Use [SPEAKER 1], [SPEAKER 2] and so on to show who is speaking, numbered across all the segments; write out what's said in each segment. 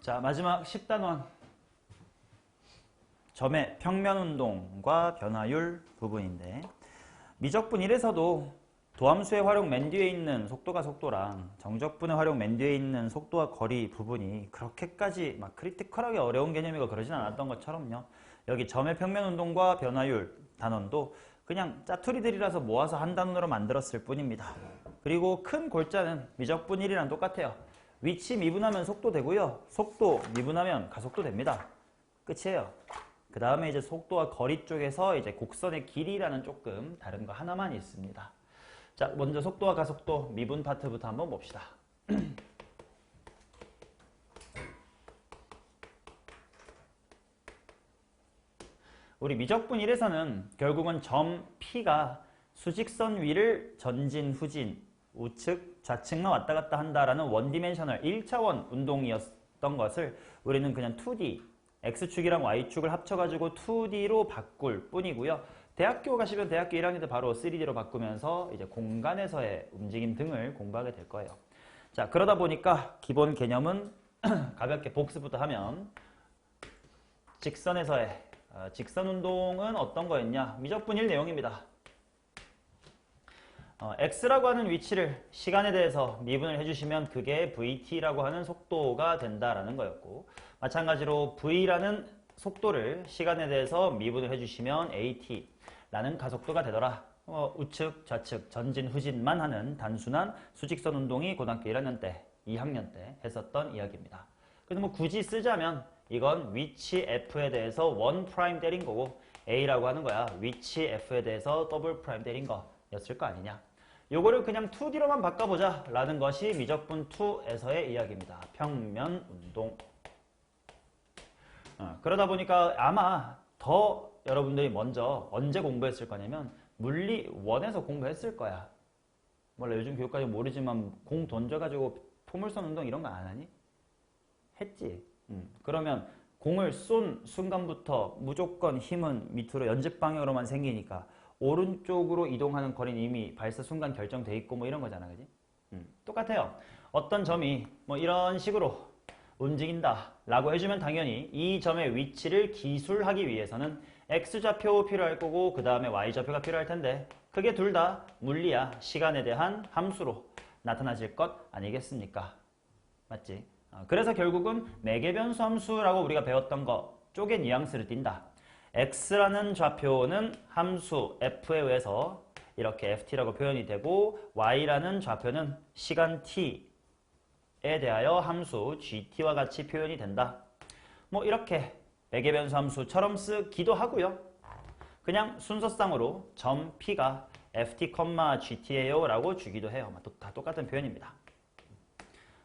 [SPEAKER 1] 자, 마지막 10단원. 점의 평면운동과 변화율 부분인데, 미적분 1에서도 도함수의 활용 맨 뒤에 있는 속도가 속도랑 정적분의 활용 맨 뒤에 있는 속도와 거리 부분이 그렇게까지 막 크리티컬하게 어려운 개념이고 그러진 않았던 것처럼요. 여기 점의 평면운동과 변화율 단원도 그냥 짜투리들이라서 모아서 한 단원으로 만들었을 뿐입니다. 그리고 큰 골자는 미적분 1이랑 똑같아요. 위치 미분하면 속도 되고요. 속도 미분하면 가속도 됩니다. 끝이에요. 그 다음에 이제 속도와 거리 쪽에서 이제 곡선의 길이라는 조금 다른 거 하나만 있습니다. 자, 먼저 속도와 가속도 미분 파트부터 한번 봅시다. 우리 미적분 1에서는 결국은 점 P가 수직선 위를 전진, 후진, 우측, 좌측만 왔다 갔다 한다라는 원디멘셔널 1차원 운동이었던 것을 우리는 그냥 2D, X축이랑 Y축을 합쳐가지고 2D로 바꿀 뿐이고요. 대학교 가시면 대학교 1학년 때 바로 3D로 바꾸면서 이제 공간에서의 움직임 등을 공부하게 될 거예요. 자, 그러다 보니까 기본 개념은 가볍게 복습부터 하면 직선에서의 직선 운동은 어떤 거였냐? 미적분 1 내용입니다. x라고 하는 위치를 시간에 대해서 미분을 해주시면 그게 vt라고 하는 속도가 된다라는 거였고, 마찬가지로 v라는 속도를 시간에 대해서 미분을 해주시면 at라는 가속도가 되더라. 우측, 좌측, 전진, 후진만 하는 단순한 수직선 운동이 고등학교 1학년 때, 2학년 때 했었던 이야기입니다. 그래서 뭐 굳이 쓰자면 이건 위치 f에 대해서 원 프라임 때린 거고, a라고 하는 거야 위치 f에 대해서 더블 프라임 때린 거였을 거 아니냐. 요거를 그냥 2D로만 바꿔보자 라는 것이 미적분 2에서의 이야기입니다. 평면 운동. 그러다 보니까 아마 더 여러분들이 먼저 언제 공부했을 거냐면 물리 1에서 공부했을 거야. 몰라, 요즘 교육까지 모르지만 공 던져가지고 포물선 운동 이런 거 안 하니? 했지. 그러면 공을 쏜 순간부터 무조건 힘은 밑으로 연집 방향으로만 생기니까 오른쪽으로 이동하는 거리는 이미 발사 순간 결정돼 있고 뭐 이런 거잖아, 그지? 똑같아요. 어떤 점이 뭐 이런 식으로 움직인다 라고 해주면 당연히 이 점의 위치를 기술하기 위해서는 x좌표 필요할 거고 그 다음에 y좌표가 필요할 텐데 그게 둘 다 물리야 시간에 대한 함수로 나타나질 것 아니겠습니까? 맞지? 그래서 결국은 매개변수 함수라고 우리가 배웠던 거 쪽에 뉘앙스를 띈다. x라는 좌표는 함수 f에 의해서 이렇게 ft라고 표현이 되고 y라는 좌표는 시간 t에 대하여 함수 gt와 같이 표현이 된다. 뭐 이렇게 매개변수 함수처럼 쓰기도 하고요. 그냥 순서상으로 점 p가 ft, gt예요 라고 주기도 해요. 다 똑같은 표현입니다.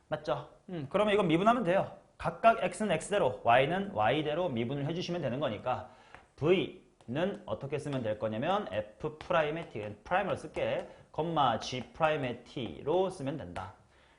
[SPEAKER 1] 맞죠? 그러면 이건 미분하면 돼요. 각각 x는 x대로 y는 y대로 미분을 해주시면 되는 거니까 v는 어떻게 쓰면 될 거냐면 f'의 t, 프라임으로 쓸게, g'의 t로 쓰면 된다.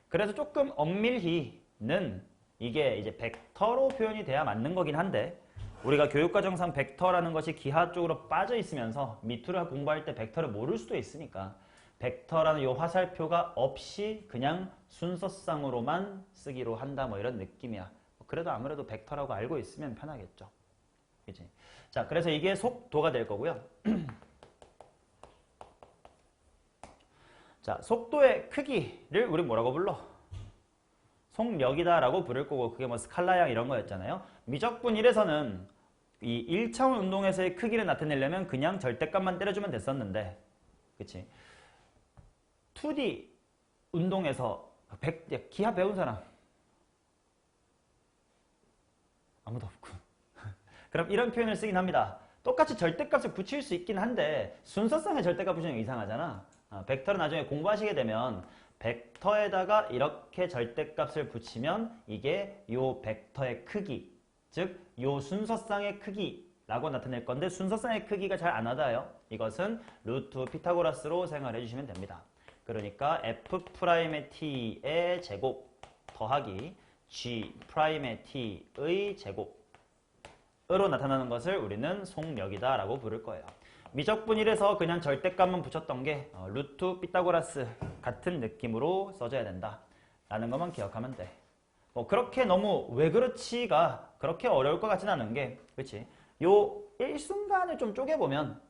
[SPEAKER 1] 그래서 조금 엄밀히는 이게 이제 벡터로 표현이 돼야 맞는 거긴 한데 우리가 교육과정상 벡터라는 것이 기하 쪽으로 빠져 있으면서 밑으로 공부할 때 벡터를 모를 수도 있으니까 벡터라는 이 화살표가 없이 그냥 순서상으로만 쓰기로 한다 뭐 이런 느낌이야. 그래도 아무래도 벡터라고 알고 있으면 편하겠죠. 그치? 자, 그래서 이게 속도가 될 거고요. 자, 속도의 크기를 우리 뭐라고 불러? 속력이다 라고 부를 거고 그게 뭐 스칼라양 이런 거였잖아요. 미적분 1에서는 이 1차원 운동에서의 크기를 나타내려면 그냥 절대값만 때려주면 됐었는데 그치? 2D 운동에서 기하 배운 사람 아무도 없군. 그럼 이런 표현을 쓰긴 합니다. 똑같이 절대값을 붙일 수 있긴 한데 순서상의 절대값 붙이는 게 이상하잖아. 벡터를 나중에 공부하시게 되면 벡터에다가 이렇게 절대값을 붙이면 이게 요 벡터의 크기, 즉 요 순서상의 크기라고 나타낼 건데 순서상의 크기가 잘 안 와닿아요. 이것은 루트 피타고라스로 생각을 해주시면 됩니다. 그러니까 f'의 t의 제곱 더하기 g'의 t의 제곱으로 나타나는 것을 우리는 속력이다 라고 부를 거예요. 미적분 1에서 그냥 절대값만 붙였던 게 루트 피타고라스 같은 느낌으로 써줘야 된다 라는 것만 기억하면 돼. 뭐 그렇게 너무 왜 그렇지가 그렇게 어려울 것 같진 않은 게, 그치? 요 일순간을 좀 쪼개보면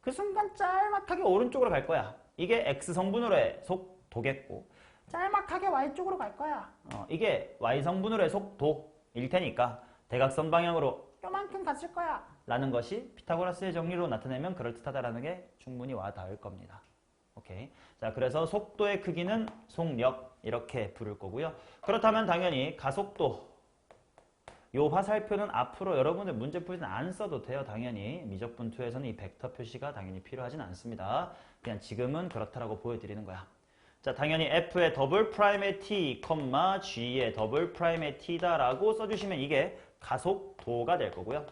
[SPEAKER 1] 그 순간 짤막하게 오른쪽으로 갈 거야. 이게 X성분으로의 속도겠고, 짤막하게 Y쪽으로 갈 거야. 이게 Y성분으로의 속도일 테니까 대각선 방향으로 요만큼 갔을 거야 라는 것이 피타고라스의 정리로 나타내면 그럴듯하다라는 게 충분히 와 닿을 겁니다. 오케이. 자, 그래서 속도의 크기는 속력 이렇게 부를 거고요. 그렇다면 당연히 가속도, 요 화살표는 앞으로 여러분들 문제 풀 때는 안 써도 돼요. 당연히 미적분2에서는 이 벡터 표시가 당연히 필요하진 않습니다. 그냥 지금은 그렇다라고 보여드리는 거야. 자, 당연히 F의 더블 프라임의 T, G의 더블 프라임의 T다라고 써주시면 이게 가속도가 될 거고요.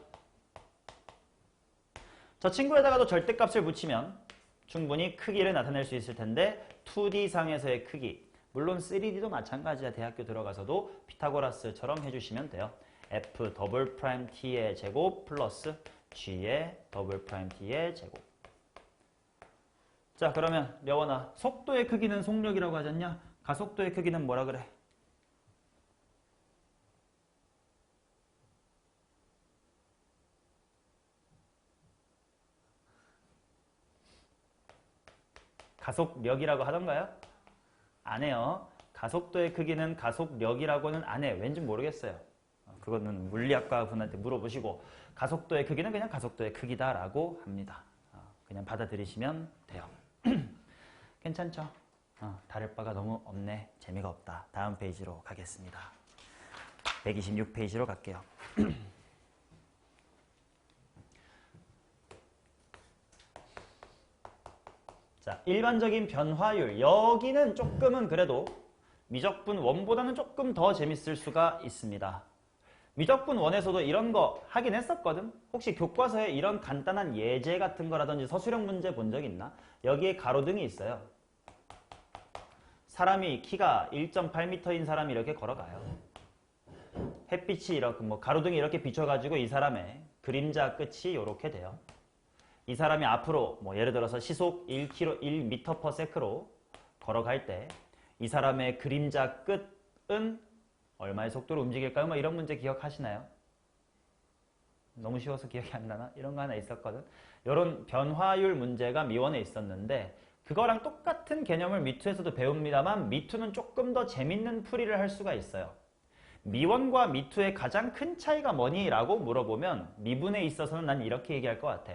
[SPEAKER 1] 저 친구에다가도 절대값을 붙이면 충분히 크기를 나타낼 수 있을 텐데 2D상에서의 크기, 물론 3D도 마찬가지야. 대학교 들어가서도 피타고라스처럼 해주시면 돼요. F 더블 프라임 T의 제곱 플러스 G의 더블 프라임 T의 제곱. 자, 그러면 려원아, 속도의 크기는 속력이라고 하지 않냐? 가속도의 크기는 뭐라 그래? 가속력이라고 하던가요? 안 해요. 가속도의 크기는 가속력이라고는 안 해. 왠지 모르겠어요. 그거는 물리학과 분한테 물어보시고, 가속도의 크기는 그냥 가속도의 크기다라고 합니다. 그냥 받아들이시면 돼요. 괜찮죠? 다를 바가 너무 없네. 재미가 없다. 다음 페이지로 가겠습니다. 126페이지로 갈게요. 자, 일반적인 변화율. 여기는 조금은 그래도 미적분 1보다는 조금 더 재밌을 수가 있습니다. 미적분 1에서도 이런 거 하긴 했었거든. 혹시 교과서에 이런 간단한 예제 같은 거라든지 서술형 문제 본 적 있나? 여기에 가로등이 있어요. 사람이 키가 1.8m인 사람이 이렇게 걸어가요. 햇빛이 이렇게 가로등이 이렇게 비춰가지고 이 사람의 그림자 끝이 이렇게 돼요. 이 사람이 앞으로 예를 들어서 시속 1m/s로 걸어갈 때 이 사람의 그림자 끝은 얼마의 속도로 움직일까요? 이런 문제 기억하시나요? 너무 쉬워서 기억이 안 나나? 이런 거 하나 있었거든. 이런 변화율 문제가 미원에 있었는데 그거랑 똑같은 개념을 미투에서도 배웁니다만 미투는 조금 더 재밌는 풀이를 할 수가 있어요. 미원과 미투의 가장 큰 차이가 뭐니? 라고 물어보면 미분에 있어서는 난 이렇게 얘기할 것 같아.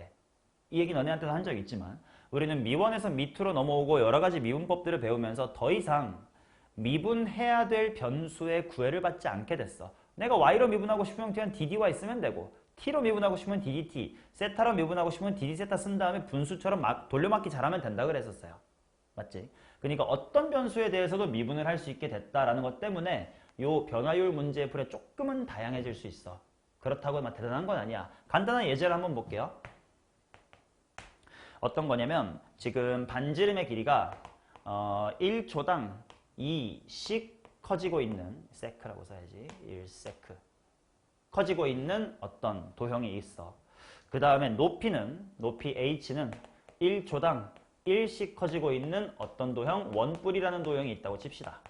[SPEAKER 1] 이 얘기 너네한테도 한 적 있지만 우리는 미원에서 미투로 넘어오고 여러 가지 미분법들을 배우면서 더 이상 미분해야 될 변수의 구애를 받지 않게 됐어. 내가 y로 미분하고 싶으면 그냥 ddy 쓰면 되고 t로 미분하고 싶으면 ddt, 세타로 미분하고 싶으면 dd세타 쓴 다음에 분수처럼 돌려막기 잘하면 된다 그랬었어요. 맞지? 그러니까 어떤 변수에 대해서도 미분을 할 수 있게 됐다라는 것 때문에 요 변화율 문제의 풀에 조금은 다양해질 수 있어. 그렇다고 막 대단한 건 아니야. 간단한 예제를 한번 볼게요. 어떤 거냐면 지금 반지름의 길이가 1초당 2씩 커지고 있는 세크라고 써야지. 1세크 커지고 있는 어떤 도형이 있어. 그 다음에 높이 h는 1초당 1씩 커지고 있는 어떤 도형, 원뿔이라는 도형이 있다고 칩시다.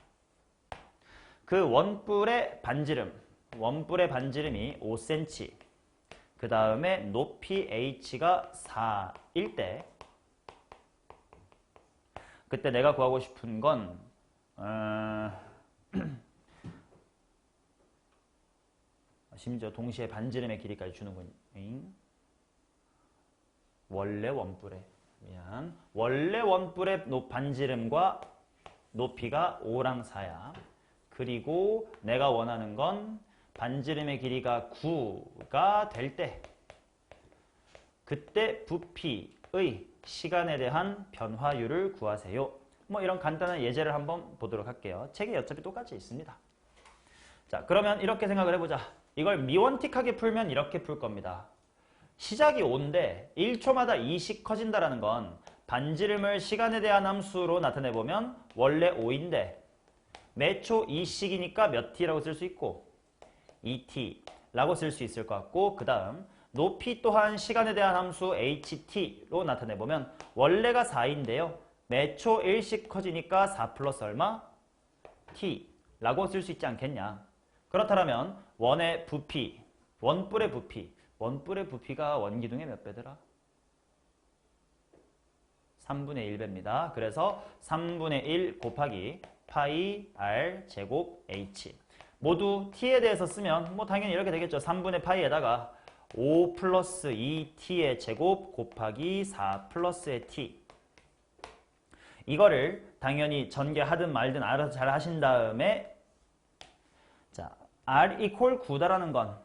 [SPEAKER 1] 그 원뿔의 반지름이 5cm, 그 다음에 높이 h가 4일 때 그때 내가 구하고 싶은 건 심지어 동시에 반지름의 길이까지 주는군. 원래 원뿔의 반지름과 높이가 5랑 4야. 그리고 내가 원하는 건 반지름의 길이가 9가 될 때 그때 부피의 시간에 대한 변화율을 구하세요. 이런 간단한 예제를 한번 보도록 할게요. 책에 어차피 똑같이 있습니다. 자, 그러면 이렇게 생각을 해보자. 이걸 미원틱하게 풀면 이렇게 풀 겁니다. 시작이 5인데 1초마다 2씩 커진다는 건 반지름을 시간에 대한 함수로 나타내보면 원래 5인데 매초 2씩이니까 몇 t라고 쓸 수 있고 2t라고 쓸 수 있을 것 같고, 그 다음 높이 또한 시간에 대한 함수 ht로 나타내보면 원래가 4인데요. 매초 1씩 커지니까 4 플러스 얼마? t라고 쓸 수 있지 않겠냐. 그렇다면 원의 부피, 원뿔의 부피가 원기둥의 몇 배더라? 3분의 1배입니다. 그래서 3분의 1 곱하기 파이 r 제곱 h. 모두 t에 대해서 쓰면 뭐 당연히 이렇게 되겠죠. 3분의 파이에다가 5 플러스 2t의 제곱 곱하기 4 플러스의 t. 이거를 당연히 전개하든 말든 알아서 잘 하신 다음에 자, r equal 9다라는 건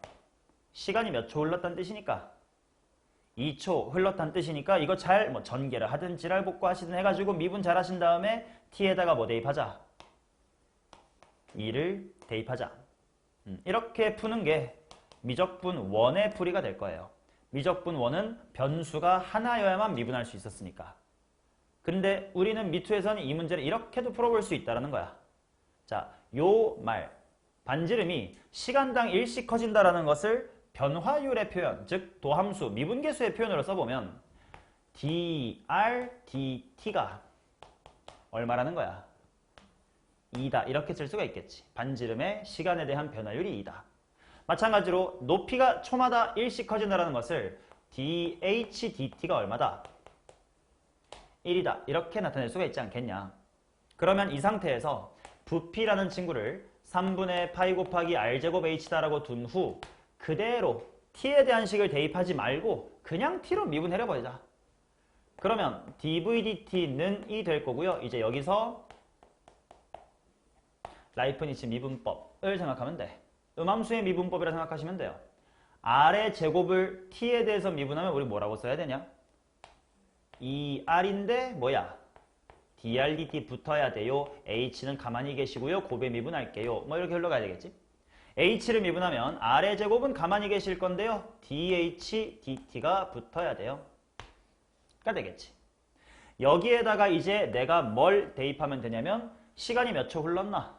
[SPEAKER 1] 시간이 몇 초 흘렀다는 뜻이니까 2초 흘렀다는 뜻이니까 이거 잘 뭐 전개를 하든 지랄복구 하시든 해가지고 미분 잘 하신 다음에 t에다가 뭐 대입하자? 2를 대입하자. 이렇게 푸는 게 미적분 원의 풀이가 될 거예요. 미적분 원은 변수가 하나여야만 미분할 수 있었으니까. 근데 우리는 미투에서는 이 문제를 이렇게도 풀어볼 수 있다는 거야. 자, 요 말, 반지름이 시간당 1씩 커진다라는 것을 변화율의 표현, 즉 도함수, 미분계수의 표현으로 써보면 dr, dt가 얼마라는 거야? 2다. 이렇게 쓸 수가 있겠지. 반지름의 시간에 대한 변화율이 2다. 마찬가지로 높이가 초마다 1씩 커진다는 것을 dh, dt가 얼마다? 1이다. 이렇게 나타낼 수가 있지 않겠냐. 그러면 이 상태에서 부피라는 친구를 3분의 파이 곱하기 r제곱 h다라고 둔 후 그대로 t에 대한 식을 대입하지 말고 그냥 t로 미분해버리자. 그러면 dv dt는 2 될 거고요. 이제 여기서 라이프니츠 미분법을 생각하면 돼. 음함수의 미분법이라 생각하시면 돼요. r의 제곱을 t에 대해서 미분하면 우리 뭐라고 써야 되냐? 2r인데 뭐야? dr dt 붙어야 돼요. h는 가만히 계시고요. 곱에 미분할게요. 뭐 이렇게 흘러가야 되겠지? h를 미분하면 r의 제곱은 가만히 계실 건데요. dh dt가 붙어야 돼요. 가 되겠지. 여기에다가 이제 내가 뭘 대입하면 되냐면 시간이 몇 초 흘렀나?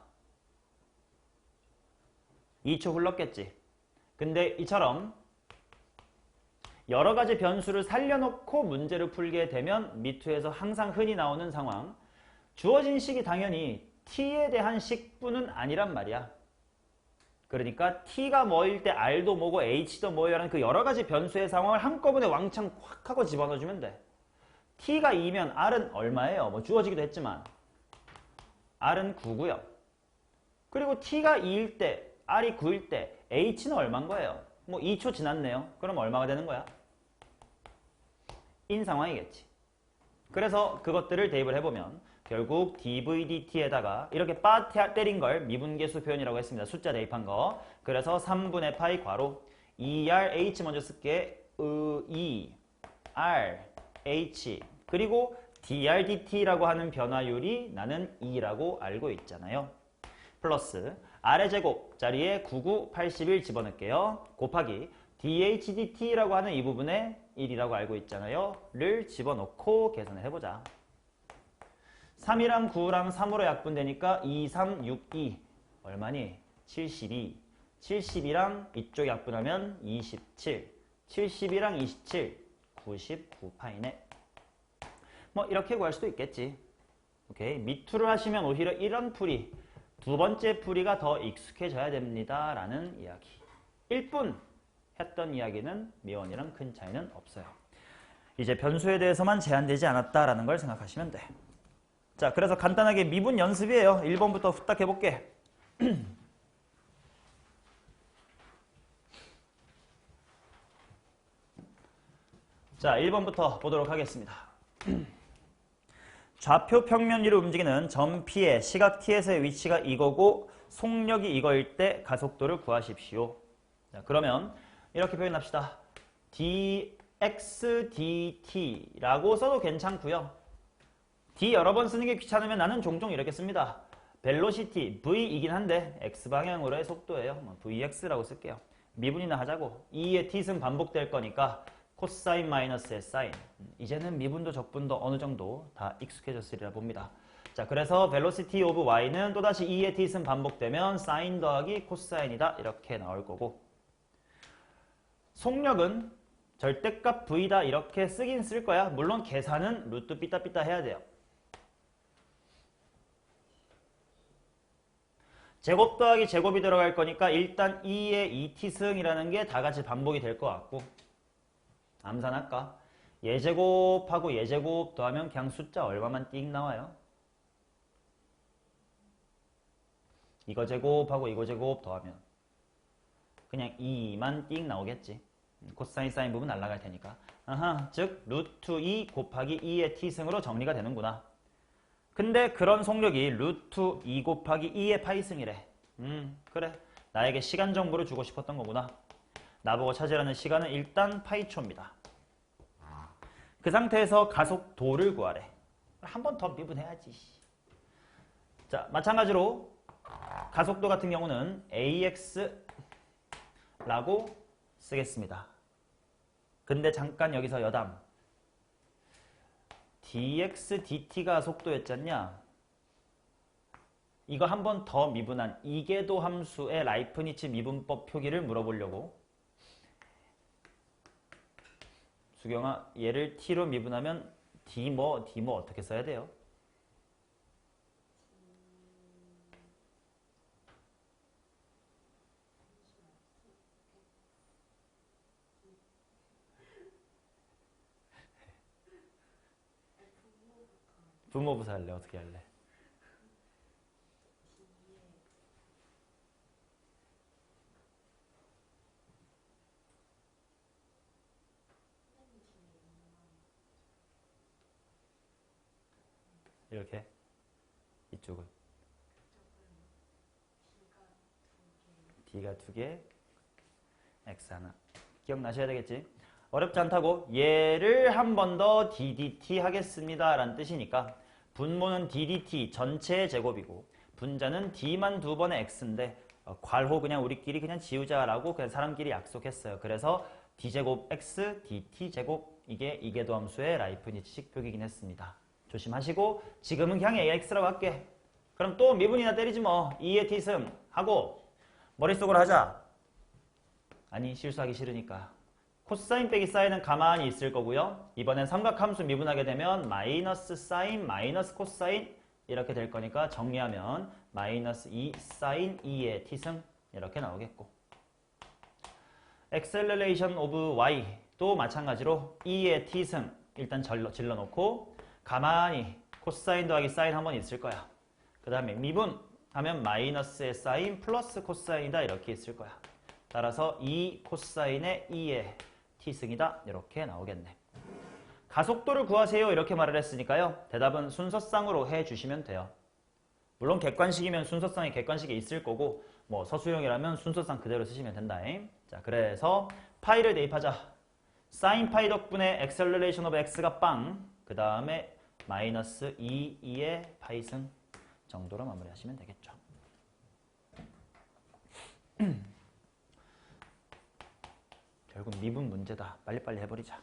[SPEAKER 1] 2초 흘렀겠지. 근데 이처럼 여러 가지 변수를 살려놓고 문제를 풀게 되면 미투에서 항상 흔히 나오는 상황. 주어진 식이 당연히 t에 대한 식분은 아니란 말이야. 그러니까 t가 뭐일 때 r도 뭐고 h도 뭐요라는 그 여러 가지 변수의 상황을 한꺼번에 왕창 확 하고 집어넣어주면 돼. t가 2면 r은 얼마예요? 뭐 주어지기도 했지만 r은 9고요. 그리고 t가 2일 때, r이 9일 때 h는 얼마인 거예요? 뭐 2초 지났네요. 그럼 얼마가 되는 거야? 인 상황이겠지. 그래서 그것들을 대입을 해보면 결국 dv dt에다가 이렇게 빠 때린 걸 미분계수 표현이라고 했습니다. 숫자 대입한 거. 그래서 3분의 파이 괄호 2r h 먼저 쓸게. 2r h 그리고 dr dt라고 하는 변화율이 나는 2라고 알고 있잖아요. 플러스 r의 제곱 자리에 99, 81 집어넣을게요. 곱하기 dh dt라고 하는 이 부분에 1이라고 알고 있잖아요. 를 집어넣고 계산을 해보자. 3이랑 9랑 3으로 약분되니까 2, 3, 6, 2 얼마니? 72. 72랑 이쪽 약분하면 27. 72랑 27, 99파이네. 뭐 이렇게 구할 수도 있겠지. 오케이. 미투를 하시면 오히려 이런 풀이 두 번째 풀이가 더 익숙해져야 됩니다. 라는 이야기. 1분 했던 이야기는 미원이랑 큰 차이는 없어요. 이제 변수에 대해서만 제한되지 않았다라는 걸 생각하시면 돼. 자, 그래서 간단하게 미분 연습이에요. 1번부터 후딱 해볼게. 자, 1번부터 보도록 하겠습니다. 좌표 평면 위로 움직이는 점 P의 시각 T에서의 위치가 이거고 속력이 이거일 때 가속도를 구하십시오. 자, 그러면 이렇게 표현합시다. dx dt라고 써도 괜찮고요. d 여러 번 쓰는 게 귀찮으면 나는 종종 이렇게 씁니다. velocity v이긴 한데 x방향으로의 속도예요. vx라고 쓸게요. 미분이나 하자고. 2의 t는 반복될 거니까 코사인 마이너스의 사인. 이제는 미분도 적분도 어느 정도 다 익숙해졌으리라 봅니다. 자, 그래서 velocity of y는 또다시 2의 t는 반복되면 사인 더하기 코사인이다. 이렇게 나올 거고. 속력은 절대값 v다. 이렇게 쓰긴 쓸 거야. 물론 계산은 루트 삐따삐따 해야 돼요. 제곱 더하기 제곱이 들어갈 거니까 일단 2의 2t승이라는 게 다 같이 반복이 될 것 같고 암산할까? 예제곱하고 예제곱 더하면 그냥 숫자 얼마만 띵 나와요? 이거 제곱하고 이거 제곱 더하면 그냥 2만 띵 나오겠지. 코사인 사인 부분 날라갈 테니까. 아하, 즉 루트 2 곱하기 2의 t승으로 정리가 되는구나. 근데 그런 속력이 루트 2 곱하기 2의 파이승이래. 그래. 나에게 시간 정보를 주고 싶었던 거구나. 나보고 찾으라는 시간은 일단 파이초입니다. 그 상태에서 가속도를 구하래. 한 번 더 미분해야지. 자, 마찬가지로 가속도 같은 경우는 AX라고 쓰겠습니다. 근데 잠깐 여기서 여담. dx, dt가 속도였잖냐? 이거 한 번 더 미분한 이계도 함수의 라이프니츠 미분법 표기를 물어보려고. 수경아, 얘를 t로 미분하면 d 뭐 어떻게 써야 돼요? 분모부사 할래? 어떻게 할래? 이렇게 이쪽은 D가 2개, X 하나. 기억나셔야 되겠지? 어렵지 않다고 얘를 한 번 더 DDT 하겠습니다 라는 뜻이니까 분모는 DDT 전체의 제곱이고 분자는 D만 두 번의 X인데 괄호 그냥 우리끼리 그냥 지우자라고 그냥 사람끼리 약속했어요. 그래서 D제곱 X, DT제곱 이게 이계도 함수의 라이프니츠식 표기긴 했습니다. 조심하시고 지금은 그냥 AX라고 할게. 그럼 또 미분이나 때리지 뭐. 2의 t승 하고 머릿속으로 하자. 아니 실수하기 싫으니까. 코사인 빼기 사인은 가만히 있을 거고요. 이번엔 삼각함수 미분하게 되면 마이너스 사인 마이너스 코사인 이렇게 될 거니까 정리하면 마이너스 2 사인 2의 t승 이렇게 나오겠고 acceleration of y도 마찬가지로 2의 t승 일단 질러놓고 가만히 코사인 더하기 사인 한 번 있을 거야. 그 다음에 미분하면 마이너스의 사인 플러스 코사인이다 이렇게 있을 거야. 따라서 2 코사인의 2의 t승이다 이렇게 나오겠네. 가속도를 구하세요 이렇게 말을 했으니까요. 대답은 순서상으로 해주시면 돼요. 물론 객관식이면 순서상에 객관식이 있을 거고 뭐 서술형이라면 순서상 그대로 쓰시면 된다잉. 자, 그래서 파이를 대입하자. 사인 파이 덕분에 acceleration of x가 빵. 그 다음에 마이너스 2의 파이승 정도로 마무리하시면 되겠죠. 결국 미분 문제다. 빨리빨리 해버리자.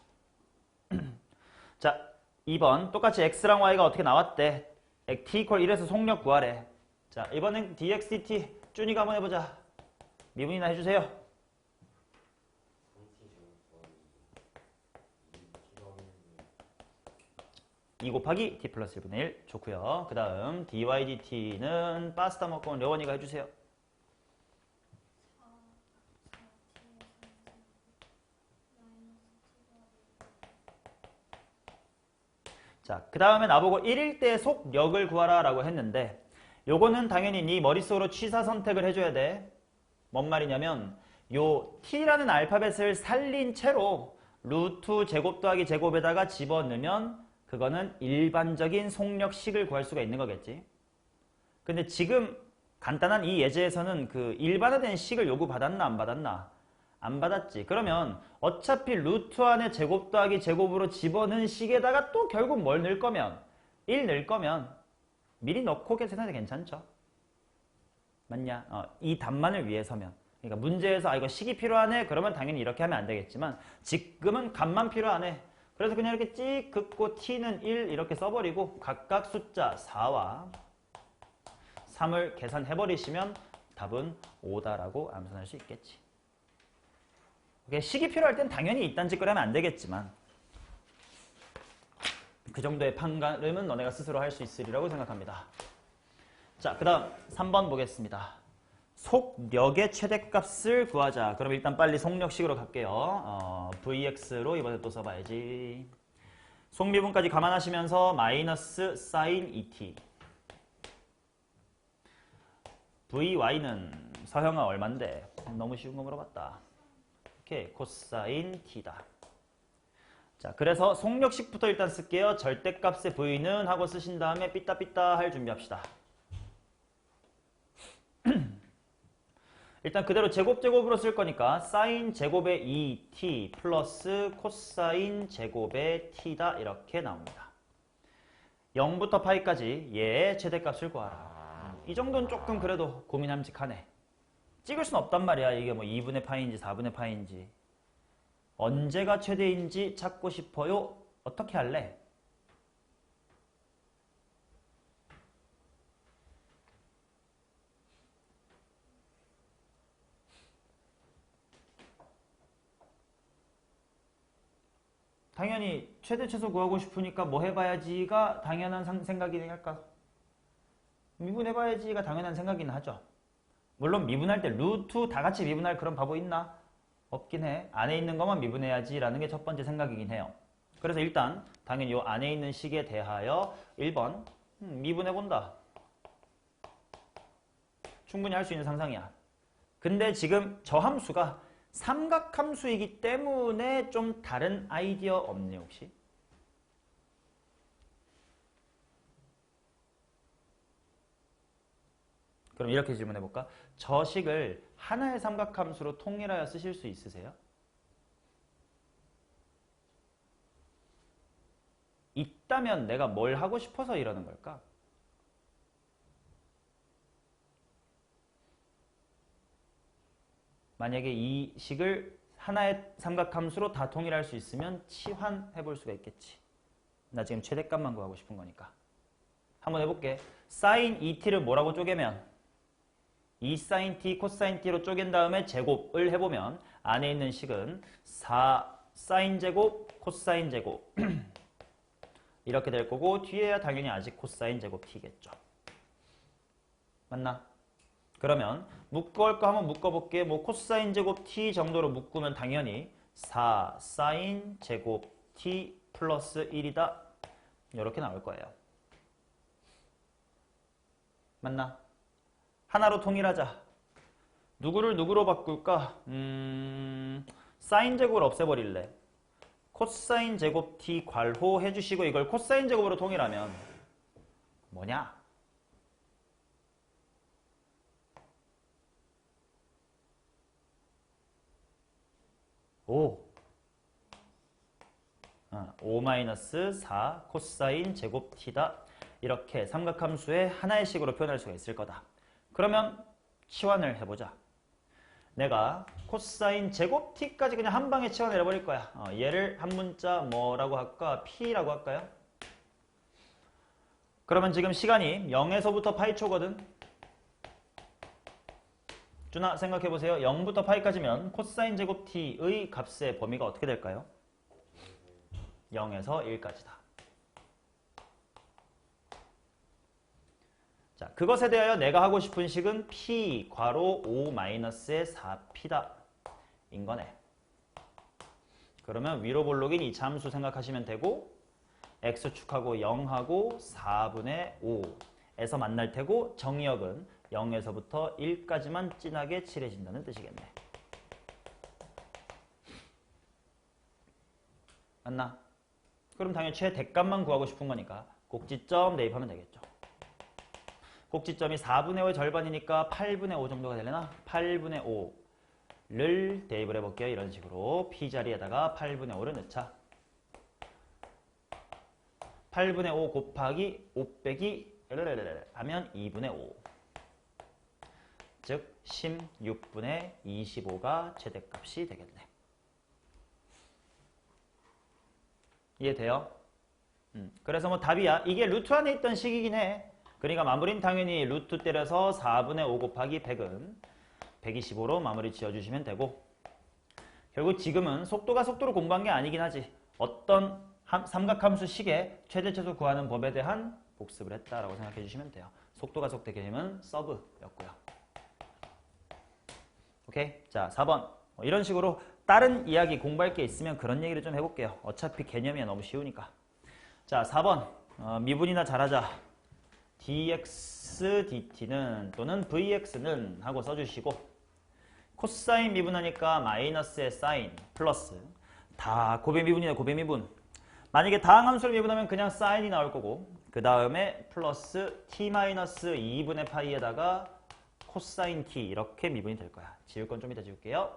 [SPEAKER 1] 자, 2번 똑같이 x랑 y가 어떻게 나왔대? t equal 1에서 속력 구하래. 자, 이번엔 dx dt 준이가 한번 해보자. 미분이나 해주세요. 2 곱하기 t 플러스 1분의 1 좋고요. 그 다음 dy dt는 파스타 먹고 온 려원이가 해주세요. 자, 그 다음에 나보고 1일 때 속력을 구하라 라고 했는데 요거는 당연히 네 머릿속으로 취사 선택을 해줘야 돼. 뭔 말이냐면 요 t라는 알파벳을 살린 채로 루트 제곱 더하기 제곱에다가 집어넣으면 그거는 일반적인 속력식을 구할 수가 있는 거겠지. 근데 지금 간단한 이 예제에서는 그 일반화된 식을 요구받았나 안 받았나? 안 받았지. 그러면 어차피 루트 안에 제곱 더하기 제곱으로 집어넣은 식에다가 또 결국 뭘 넣을 거면 1 넣을 거면 미리 넣고 계산해도 괜찮죠. 맞냐? 이 답만을 위해서면. 그러니까 문제에서 이거 식이 필요하네? 그러면 당연히 이렇게 하면 안 되겠지만 지금은 값만 필요하네. 그래서 그냥 이렇게 찍 긋고 t는 1 이렇게 써버리고 각각 숫자 4와 3을 계산해버리시면 답은 5다라고 암산할 수 있겠지. 식이 필요할 땐 당연히 이딴 짓거리 하면 안 되겠지만 그 정도의 판가름은 너네가 스스로 할 수 있으리라고 생각합니다. 자, 그 다음 3번 보겠습니다. 속력의 최대값을 구하자. 그럼 일단 빨리 속력식으로 갈게요. Vx로 이번에 또 써봐야지. 속미분까지 감안하시면서 마이너스 사인 2t. Vy는 서형아 얼만데? 너무 쉬운 거 물어봤다. 오케이, 코사인 t다. 자, 그래서 속력식부터 일단 쓸게요. 절대값의 V는 하고 쓰신 다음에 삐따삐따 할 준비합시다. 일단 그대로 제곱으로 쓸 거니까 사인 제곱의 2t 플러스 코사인 제곱의 t다 이렇게 나옵니다. 0부터 파이까지 얘의 최대값을 구하라. 이 정도는 조금 그래도 고민함직하네. 찍을 순 없단 말이야. 이게 뭐 2분의 파인지 4분의 파인지. 언제가 최대인지 찾고 싶어요? 어떻게 할래? 당연히 최대 최소 구하고 싶으니까 뭐 해봐야지가 당연한 생각이긴 할까? 미분해봐야지가 당연한 생각이긴 하죠. 물론 미분할 때 루트 다 같이 미분할 그런 바보 있나? 없긴 해. 안에 있는 것만 미분해야지 라는 게 첫 번째 생각이긴 해요. 그래서 일단 당연히 이 안에 있는 식에 대하여 1번 미분해본다. 충분히 할 수 있는 상상이야. 근데 지금 저 함수가 삼각함수이기 때문에 좀 다른 아이디어 없니 혹시? 그럼 이렇게 질문해볼까? 저 식을 하나의 삼각함수로 통일하여 쓰실 수 있으세요? 있다면 내가 뭘 하고 싶어서 이러는 걸까? 만약에 이 식을 하나의 삼각함수로 다 통일할 수 있으면 치환해 볼 수가 있겠지. 나 지금 최대값만 구하고 싶은 거니까. 한번 해볼게. sin 2t를 뭐라고 쪼개면 2sin t, 코사인 t로 쪼갠 다음에 제곱을 해보면 안에 있는 식은 4sin 제곱, 코사인 제곱 이렇게 될 거고 뒤에야 당연히 아직 코사인 제곱 t겠죠. 맞나? 그러면 묶어올 거 한번 묶어볼게. 뭐 코사인 제곱 t 정도로 묶으면 당연히 4sin 제곱 t 플러스 1이다. 이렇게 나올 거예요. 맞나? 하나로 통일하자. 누구를 누구로 바꿀까? 사인 제곱을 없애버릴래. 코사인 제곱 t 괄호 해주시고 이걸 코사인 제곱으로 통일하면 뭐냐? 오 5-4 코사인 제곱 t다. 이렇게 삼각함수의 하나의 식으로 표현할 수가 있을 거다. 그러면 치환을 해보자. 내가 코사인 제곱 t까지 그냥 한 방에 치환을 해버릴 거야. 얘를 한 문자 뭐라고 할까? p라고 할까요? 그러면 지금 시간이 0에서부터 파이초거든. 준아 생각해보세요. 0부터 파이까지면 코사인 제곱 t의 값의 범위가 어떻게 될까요? 0에서 1까지다. 자, 그것에 대하여 내가 하고 싶은 식은 p 괄호 5-의 4p다 인 거네. 그러면 위로 볼록인 이 함수 생각하시면 되고 x축하고 0하고 4분의 5에서 만날 테고 정의역은 0에서부터 1까지만 진하게 칠해진다는 뜻이겠네. 맞나? 그럼 당연히 최대값만 구하고 싶은 거니까 꼭지점 대입하면 되겠죠. 꼭지점이 4분의 5의 절반이니까 8분의 5 정도가 되려나? 8분의 5를 대입을 해볼게요. 이런 식으로 p자리에다가 8분의 5를 넣자. 8분의 5 곱하기 5 빼기 하면 2분의 5. 즉 16분의 25가 최대값이 되겠네. 이해돼요? 그래서 뭐 답이야. 이게 루트 안에 있던 식이긴 해. 그러니까 마무리는 당연히 루트 때려서 4분의 5 곱하기 100은 125로 마무리 지어주시면 되고 결국 지금은 속도가 속도로 공부한 게 아니긴 하지. 어떤 삼각함수 식의 최대 최소 구하는 법에 대한 복습을 했다라고 생각해 주시면 돼요. 속도가 속도 개념은 서브였고요. 오케이? 자, 4번. 이런 식으로 다른 이야기 공부할 게 있으면 그런 얘기를 좀 해볼게요. 어차피 개념이 너무 쉬우니까. 자, 4번. 미분이나 잘하자. dx dt는 또는 vx는 하고 써주시고 코사인 미분하니까 마이너스의 사인 플러스 다 고배 미분이네 고배 미분. 만약에 다항함수를 미분하면 그냥 사인이 나올 거고 그 다음에 플러스 t-2분의 파이에다가 코사인 t 이렇게 미분이 될 거야. 지울 건 좀 이따 지울게요.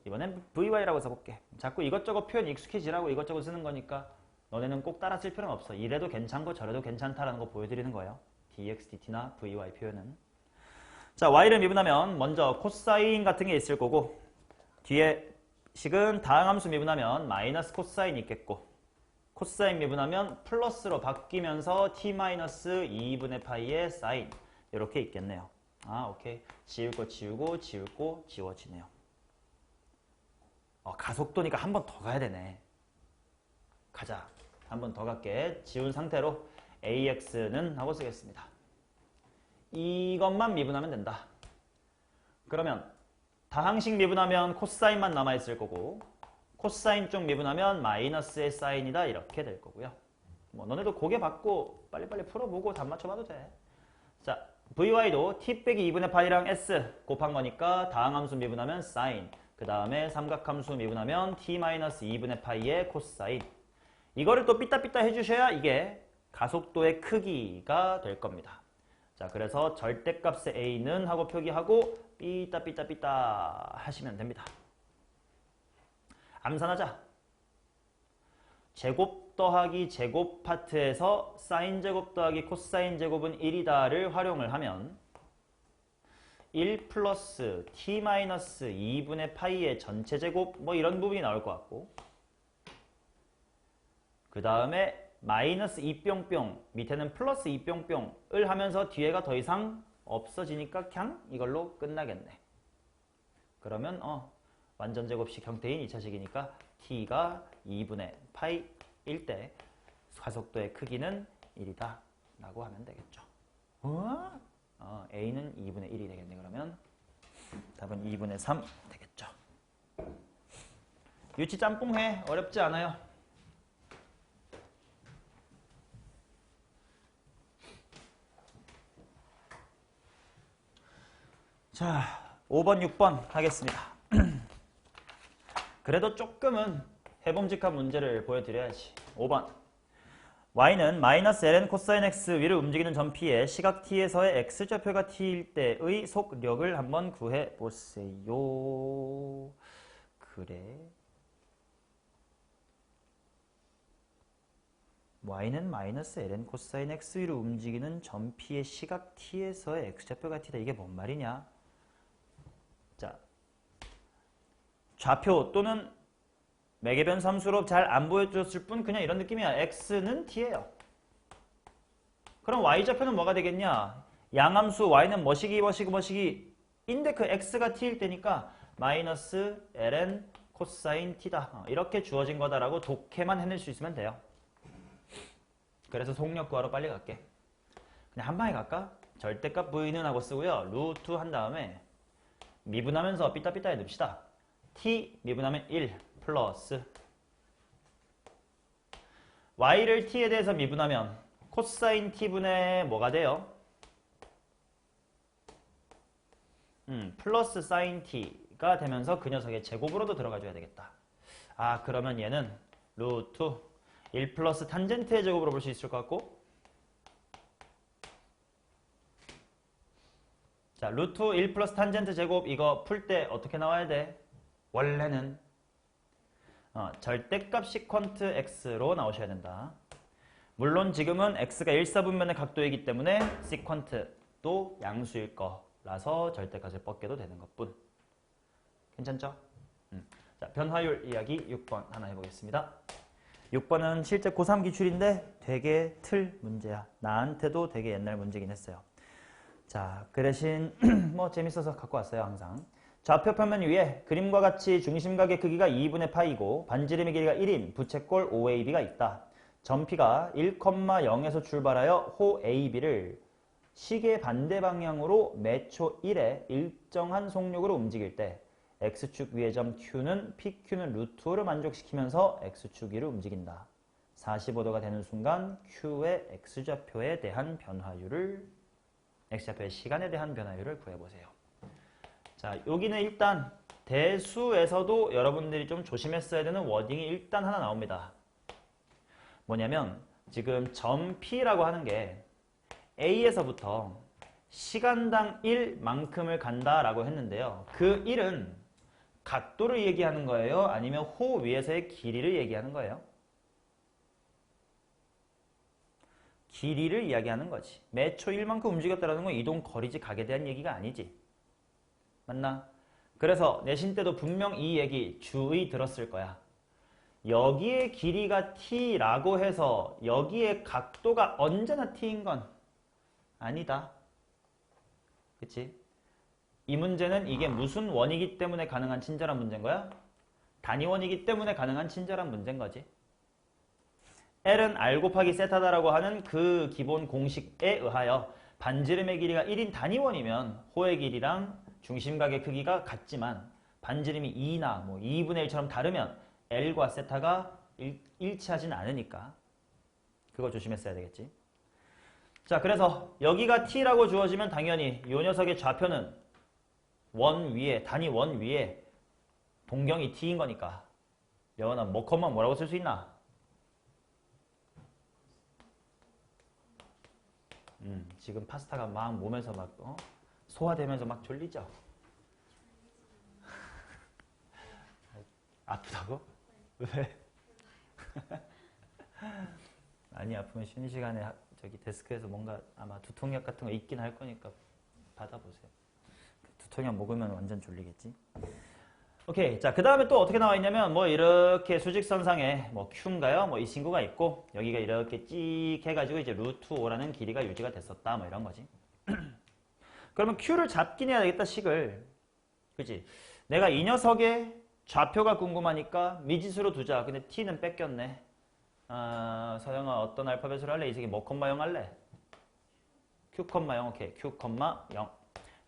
[SPEAKER 1] 이번엔 vy라고 써볼게. 자꾸 이것저것 표현 익숙해지라고 이것저것 쓰는 거니까 너네는 꼭 따라 쓸 필요는 없어. 이래도 괜찮고 저래도 괜찮다라는 거 보여드리는 거예요. dx, dt나 vy 표현은. 자, y를 미분하면 먼저 코사인 같은 게 있을 거고 뒤에 식은 다항함수 미분하면 마이너스 코사인이 있겠고 코사인 미분하면 플러스로 바뀌면서 t-2분의 파이의 사인 이렇게 있겠네요. 아, 오케이. 지울 거 지우고 지울 거 지워지네요. 가속도니까 한 번 더 가야 되네. 가자. 한 번 더 갈게. 지운 상태로 AX는 하고 쓰겠습니다. 이것만 미분하면 된다. 그러면 다항식 미분하면 코사인만 남아있을 거고 코사인 쪽 미분하면 마이너스의 사인이다 이렇게 될 거고요. 뭐 너네도 고개 받고 빨리빨리 풀어보고 답 맞춰봐도 돼. 자, vy도 t 빼기 2분의 파이랑 s 곱한 거니까 다항함수 미분하면 사인 그 다음에 삼각함수 미분하면 t-2분의 파이의 코사인 이거를 또 삐따삐따 해주셔야 이게 가속도의 크기가 될 겁니다. 자, 그래서 절대값의 a는 하고 표기하고 삐따삐따삐따 하시면 됩니다. 암산하자. 제곱 더하기 제곱 파트에서 사인 제곱 더하기 코사인 제곱은 1이다를 활용을 하면 1 플러스 t-2분의 파이의 전체 제곱 뭐 이런 부분이 나올 것 같고 그 다음에 마이너스 2뿅뿅 밑에는 플러스 2뿅뿅을 하면서 뒤에가 더 이상 없어지니까 그냥 이걸로 끝나겠네. 그러면 완전 제곱식 형태인 2차식이니까 t가 2분의 파이일 때 가속도의 크기는 1이다 라고 하면 되겠죠. a는 2분의 1이 되겠네. 그러면 답은 2분의 3 되겠죠. 유치 짬뽕해. 어렵지 않아요. 자, 5번, 6번 하겠습니다. 그래도 조금은 해봄직한 문제를 보여드려야지. 5번. y는 마이너스 ln 코사인 x 위를 움직이는 점 p에 시각 t에서의 x좌표가 t일 때의 속력을 한번 구해보세요. 그래. y는 마이너스 ln 코사인 x 위를 움직이는 점 p의 시각 t에서의 x좌표가 t다. 이게 뭔 말이냐? 자, 좌표 또는 매개변수 함수로 잘 안 보여줬을 뿐 그냥 이런 느낌이야. x는 t예요. 그럼 y좌표는 뭐가 되겠냐? 양함수 y는 뭐시기 인데 그 x가 t일 때니까 마이너스 ln 코사인 t다. 이렇게 주어진 거다라고 독해만 해낼 수 있으면 돼요. 그래서 속력 구하러 빨리 갈게. 그냥 한 방에 갈까? 절대값 v는 하고 쓰고요. 루트 한 다음에 미분하면서 삐따삐따 해둡시다. t 미분하면 1 플러스 y를 t에 대해서 미분하면 코사인 t분의 뭐가 돼요? 플러스 사인 t가 되면서 그 녀석의 제곱으로도 들어가줘야 되겠다. 아, 그러면 얘는 루트 1 플러스 탄젠트의 제곱으로 볼 수 있을 것 같고 자, 루트 1 플러스 탄젠트 제곱 이거 풀 때 어떻게 나와야 돼? 원래는 절대값 시퀀트 x로 나오셔야 된다. 물론 지금은 x가 1사분면의 각도이기 때문에 시퀀트도 양수일 거라서 절대값을 뻗게도 되는 것뿐. 괜찮죠? 자, 변화율 이야기 6번 하나 해보겠습니다. 6번은 실제 고3 기출인데 되게 틀 문제야. 나한테도 되게 옛날 문제긴 했어요. 자, 그 대신 뭐 재밌어서 갖고 왔어요. 항상. 좌표 표면 위에 그림과 같이 중심각의 크기가 2분의 파이고 반지름의 길이가 1인 부채꼴 OAB가 있다. 점 P가 1,0에서 출발하여 호 AB를 시계 반대 방향으로 매초 1에 일정한 속력으로 움직일 때 x축 위의 점 q는 pq는 루트 5를 만족시키면서 x축 위로 움직인다. 45도가 되는 순간 q의 x좌표에 대한 변화율을 x좌표의 시간에 대한 변화율을 구해보세요. 자, 여기는 일단 대수에서도 여러분들이 좀 조심했어야 되는 워딩이 일단 하나 나옵니다. 뭐냐면 지금 점 P라고 하는 게 A에서부터 시간당 1만큼을 간다라고 했는데요. 그 1은 각도를 얘기하는 거예요? 아니면 호 위에서의 길이를 얘기하는 거예요? 길이를 이야기하는 거지. 매초 1만큼 움직였다라는 건 이동 거리지 각에 대한 얘기가 아니지. 맞나? 그래서 내신 때도 분명 이 얘기 주의 들었을 거야. 여기의 길이가 t라고 해서 여기의 각도가 언제나 t인 건 아니다. 그치? 이 문제는 이게 무슨 원이기 때문에 가능한 친절한 문제인 거야? 단위원이기 때문에 가능한 친절한 문제인 거지. L은 R 곱하기 세타다라고 하는 그 기본 공식에 의하여 반지름의 길이가 1인 단위원이면 호의 길이랑 중심각의 크기가 같지만 반지름이 2나 뭐 2분의 1처럼 다르면 L과 세타가 일치하진 않으니까 그거 조심했어야 되겠지. 자, 그래서 여기가 T라고 주어지면 당연히 이 녀석의 좌표는 원 위에, 단위 원 위에 동경이 T인 거니까 여원아 뭐컴만 뭐라고 쓸 수 있나? 지금 파스타가 막 몸에서 막 소화되면서 막 졸리죠? 아프다고? 왜? 많이 아프면 쉬는 시간에 저기 데스크에서 뭔가 아마 두통약 같은 거 있긴 할 거니까 받아보세요. 두통약 먹으면 완전 졸리겠지? 오케이. 자, 그 다음에 또 어떻게 나와 있냐면, 뭐, 이렇게 수직선상에, 뭐, Q인가요? 뭐, 이 친구가 있고, 여기가 이렇게 찍 해가지고, 이제 루트 5라는 길이가 유지가 됐었다. 뭐, 이런 거지. 그러면 Q를 잡긴 해야 되겠다, 식을. 그치? 내가 이 녀석의 좌표가 궁금하니까 미지수로 두자. 근데 T는 뺏겼네. 아, 서영아, 어떤 알파벳으로 할래? 이 새끼 뭐, 콤마 0 할래? Q, 0. 오케이. Q, 0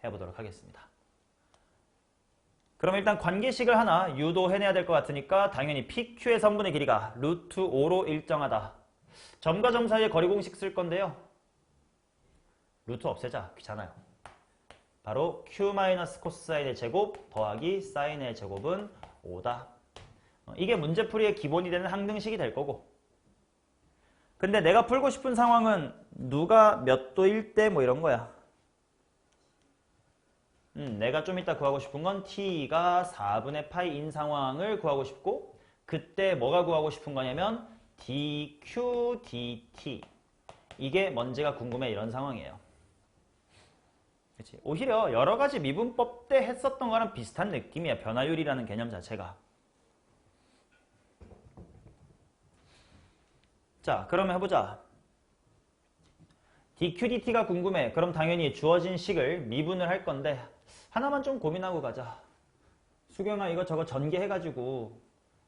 [SPEAKER 1] 해보도록 하겠습니다. 그럼 일단 관계식을 하나 유도해내야 될 것 같으니까 당연히 PQ의 선분의 길이가 루트 5로 일정하다. 점과 점 사이에 거리 공식 쓸 건데요. 루트 없애자. 귀찮아요. 바로 Q 마이너스 코사인의 제곱 더하기 사인의 제곱은 5다. 이게 문제풀이의 기본이 되는 항등식이 될 거고. 근데 내가 풀고 싶은 상황은 누가 몇 도일 때 뭐 이런 거야. 내가 좀 이따 구하고 싶은 건 t가 4분의 파이인 상황을 구하고 싶고 그때 뭐가 구하고 싶은 거냐면 dq, dt 이게 뭔지가 궁금해 이런 상황이에요. 그치? 오히려 여러 가지 미분법 때 했었던 거랑 비슷한 느낌이야. 변화율이라는 개념 자체가. 자, 그러면 해보자. dq, dt가 궁금해. 그럼 당연히 주어진 식을 미분을 할 건데 하나만 좀 고민하고 가자. 수경아 이거 저거 전개해가지고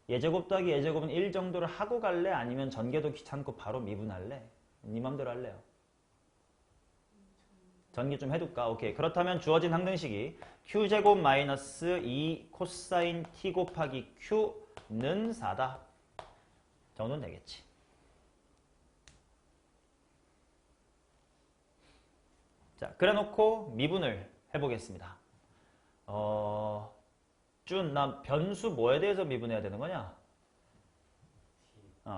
[SPEAKER 1] 예제곱 더하기 예제곱은 1 정도를 하고 갈래? 아니면 전개도 귀찮고 바로 미분할래? 네 맘대로 할래요. 전개 좀 해둘까? 오케이. 그렇다면 주어진 항등식이 q제곱 마이너스 2 코사인 t 곱하기 q는 4다. 정도는 되겠지. 자, 그래놓고 미분을 해보겠습니다. 준, 나 변수 뭐에 대해서 미분해야 되는 거냐?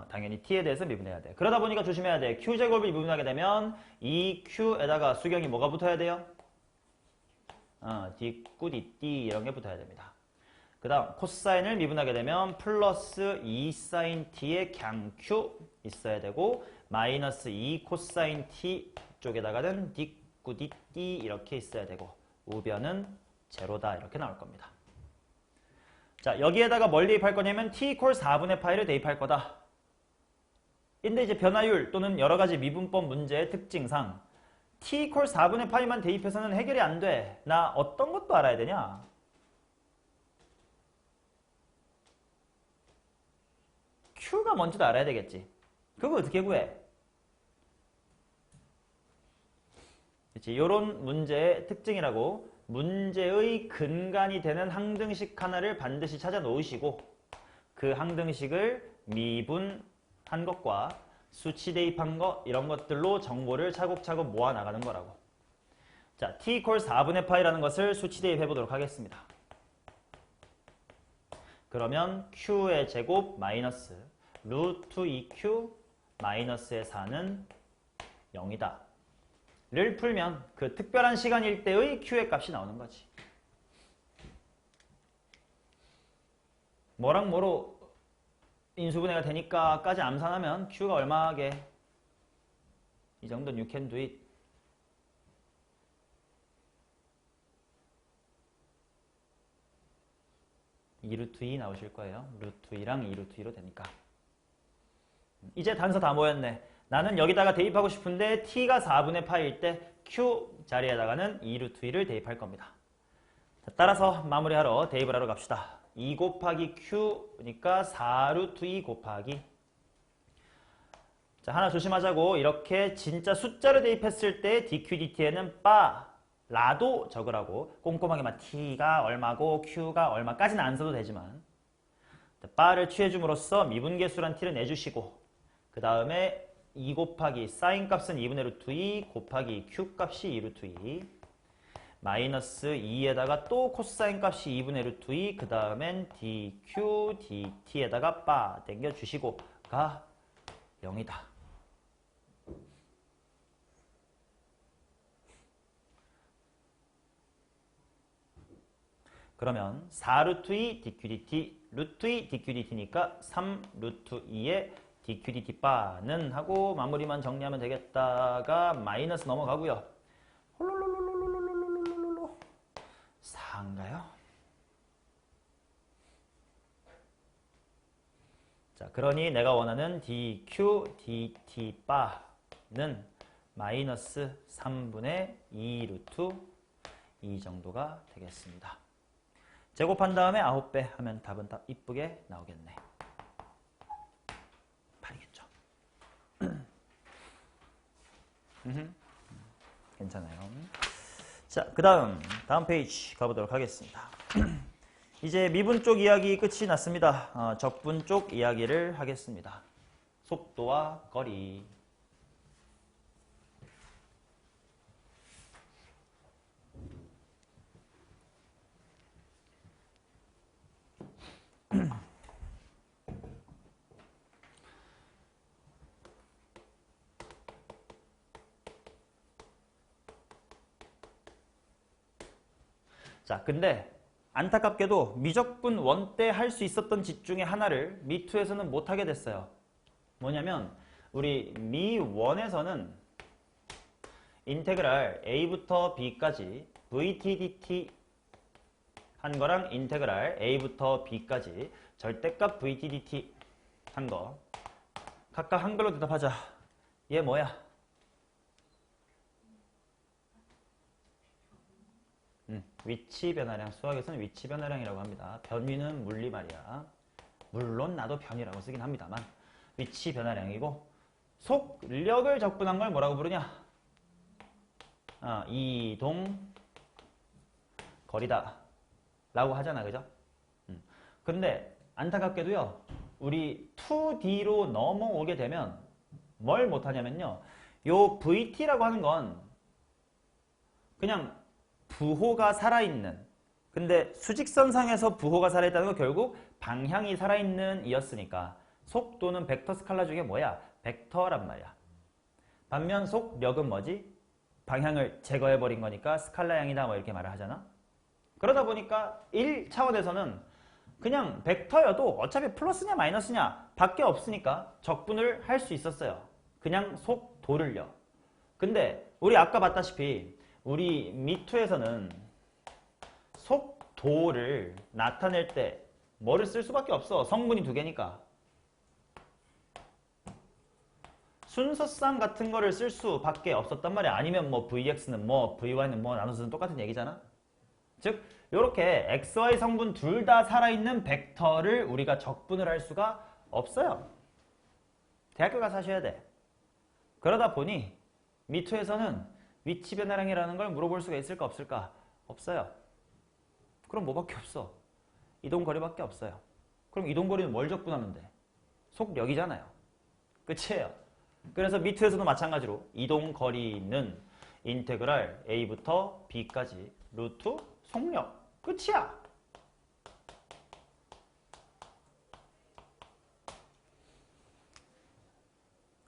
[SPEAKER 1] 당연히 t에 대해서 미분해야 돼. 그러다 보니까 조심해야 돼. q제곱을 미분하게 되면 이 q에다가 수경이 뭐가 붙어야 돼요? dq, dt 이런 게 붙어야 됩니다. 그 다음 코사인을 미분하게 되면 플러스 2 사인 t의 그냥 q 있어야 되고 마이너스 2 코사인 t 쪽에다가는 dq, dt 이렇게 있어야 되고 우변은 제로다 이렇게 나올 겁니다. 자, 여기에다가 뭘 대입할 거냐면 t 콜 4분의 파이를 대입할 거다. 근데 이제 변화율 또는 여러 가지 미분법 문제의 특징상 t 콜 4분의 파이만 대입해서는 해결이 안 돼. 나 어떤 것도 알아야 되냐? q가 뭔지도 알아야 되겠지. 그거 어떻게 구해? 그치? 요런 문제의 특징이라고 문제의 근간이 되는 항등식 하나를 반드시 찾아 놓으시고 그 항등식을 미분한 것과 수치 대입한 것 이런 것들로 정보를 차곡차곡 모아 나가는 거라고. 자, t equal 4분의 파이라는 것을 수치 대입해 보도록 하겠습니다. 그러면 q의 제곱 마이너스 루트 2q 마이너스의 4는 0이다. 를 풀면 그 특별한 시간일 때의 q의 값이 나오는 거지. 뭐랑 뭐로 인수분해가 되니까 까지 암산하면 q가 얼마게? 이 정도는 you can do it. 이 루트 2 나오실 거예요. 루트 2랑 2 루트 2로 되니까. 이제 단서 다 모였네. 나는 여기다가 대입하고 싶은데 t가 4분의 파일 때 q 자리에다가는 2 루트 2를 대입할 겁니다. 자, 따라서 마무리하러 대입을 하러 갑시다. 2 곱하기 q니까 4 루트 2 곱하기. 자, 하나 조심하자고. 이렇게 진짜 숫자를 대입했을 때 dq dt에는 라도 적으라고. 꼼꼼하게만 t가 얼마고 q가 얼마까지는 안 써도 되지만 바를 취해줌으로써 미분계수란 t를 내주시고 그 다음에 2 곱하기 사인 값은 2분의 루트 2 곱하기 q 값이 2 루트 2 마이너스 2에다가 또 코사인 값이 2분의 루트 2 그 다음엔 dq dt에다가 땡겨주시고 가 0이다. 그러면 4 루트 2 dq dt 루트 2 dq dt니까 3 루트 2의 dq dt 바는 하고 마무리만 정리하면 되겠다가 마이너스 넘어가고요. 홀로로로로로로로로로로 4인가요? 자, 그러니 내가 원하는 dq dt 바는 마이너스 3분의 2 루트 2 정도가 되겠습니다. 제곱한 다음에 9배 하면 답은 다 이쁘게 나오겠네. 8이겠죠. 괜찮아요. 자, 그 다음 페이지 가보도록 하겠습니다. 이제 미분 쪽 이야기 끝이 났습니다. 적분 쪽 이야기를 하겠습니다. 속도와 거리. 자, 근데 안타깝게도 미적분 원 때 할 수 있었던 짓 중에 하나를 미2에서는 못하게 됐어요. 뭐냐면 우리 미1에서는 인테그랄 a부터 b까지 vt dt 한 거랑 인테그랄 a부터 b까지 절대값 vt dt 한 거 각각 한글로 대답하자. 얘 뭐야? 위치 변화량, 수학에서는 위치 변화량이라고 합니다. 변위는 물리 말이야. 물론 나도 변이라고 쓰긴 합니다만 위치 변화량이고 속력을 적분한 걸 뭐라고 부르냐? 이동 거리다 라고 하잖아, 그죠? 근데 안타깝게도요, 우리 2D로 넘어오게 되면 뭘 못하냐면요, 요 VT라고 하는 건 그냥 부호가 살아있는, 근데 수직선상에서 부호가 살아있다는 건 결국 방향이 살아있는 이었으니까 속도는 벡터 스칼라 중에 뭐야? 벡터란 말이야. 반면 속력은 뭐지? 방향을 제거해버린 거니까 스칼라양이다 뭐 이렇게 말을 하잖아. 그러다 보니까 1차원에서는 그냥 벡터여도 어차피 플러스냐 마이너스냐 밖에 없으니까 적분을 할 수 있었어요. 그냥 속도를요. 근데 우리 아까 봤다시피 우리 미2에서는 속도를 나타낼 때 뭐를 쓸 수밖에 없어. 성분이 두 개니까. 순서상 같은 거를 쓸 수밖에 없었단 말이야. 아니면 뭐 VX는 뭐 VY는 뭐 나눠서는 똑같은 얘기잖아. 즉 이렇게 XY 성분 둘 다 살아있는 벡터를 우리가 적분을 할 수가 없어요. 대학교 가서 하셔야 돼. 그러다 보니 미2에서는 위치 변화량이라는 걸 물어볼 수가 있을까 없을까? 없어요. 그럼 뭐밖에 없어? 이동거리밖에 없어요. 그럼 이동거리는 뭘 적분하면 돼? 속력이잖아요. 끝이에요. 그래서 미투에서도 마찬가지로 이동거리는 인테그랄 A부터 B까지 루트 속력. 끝이야.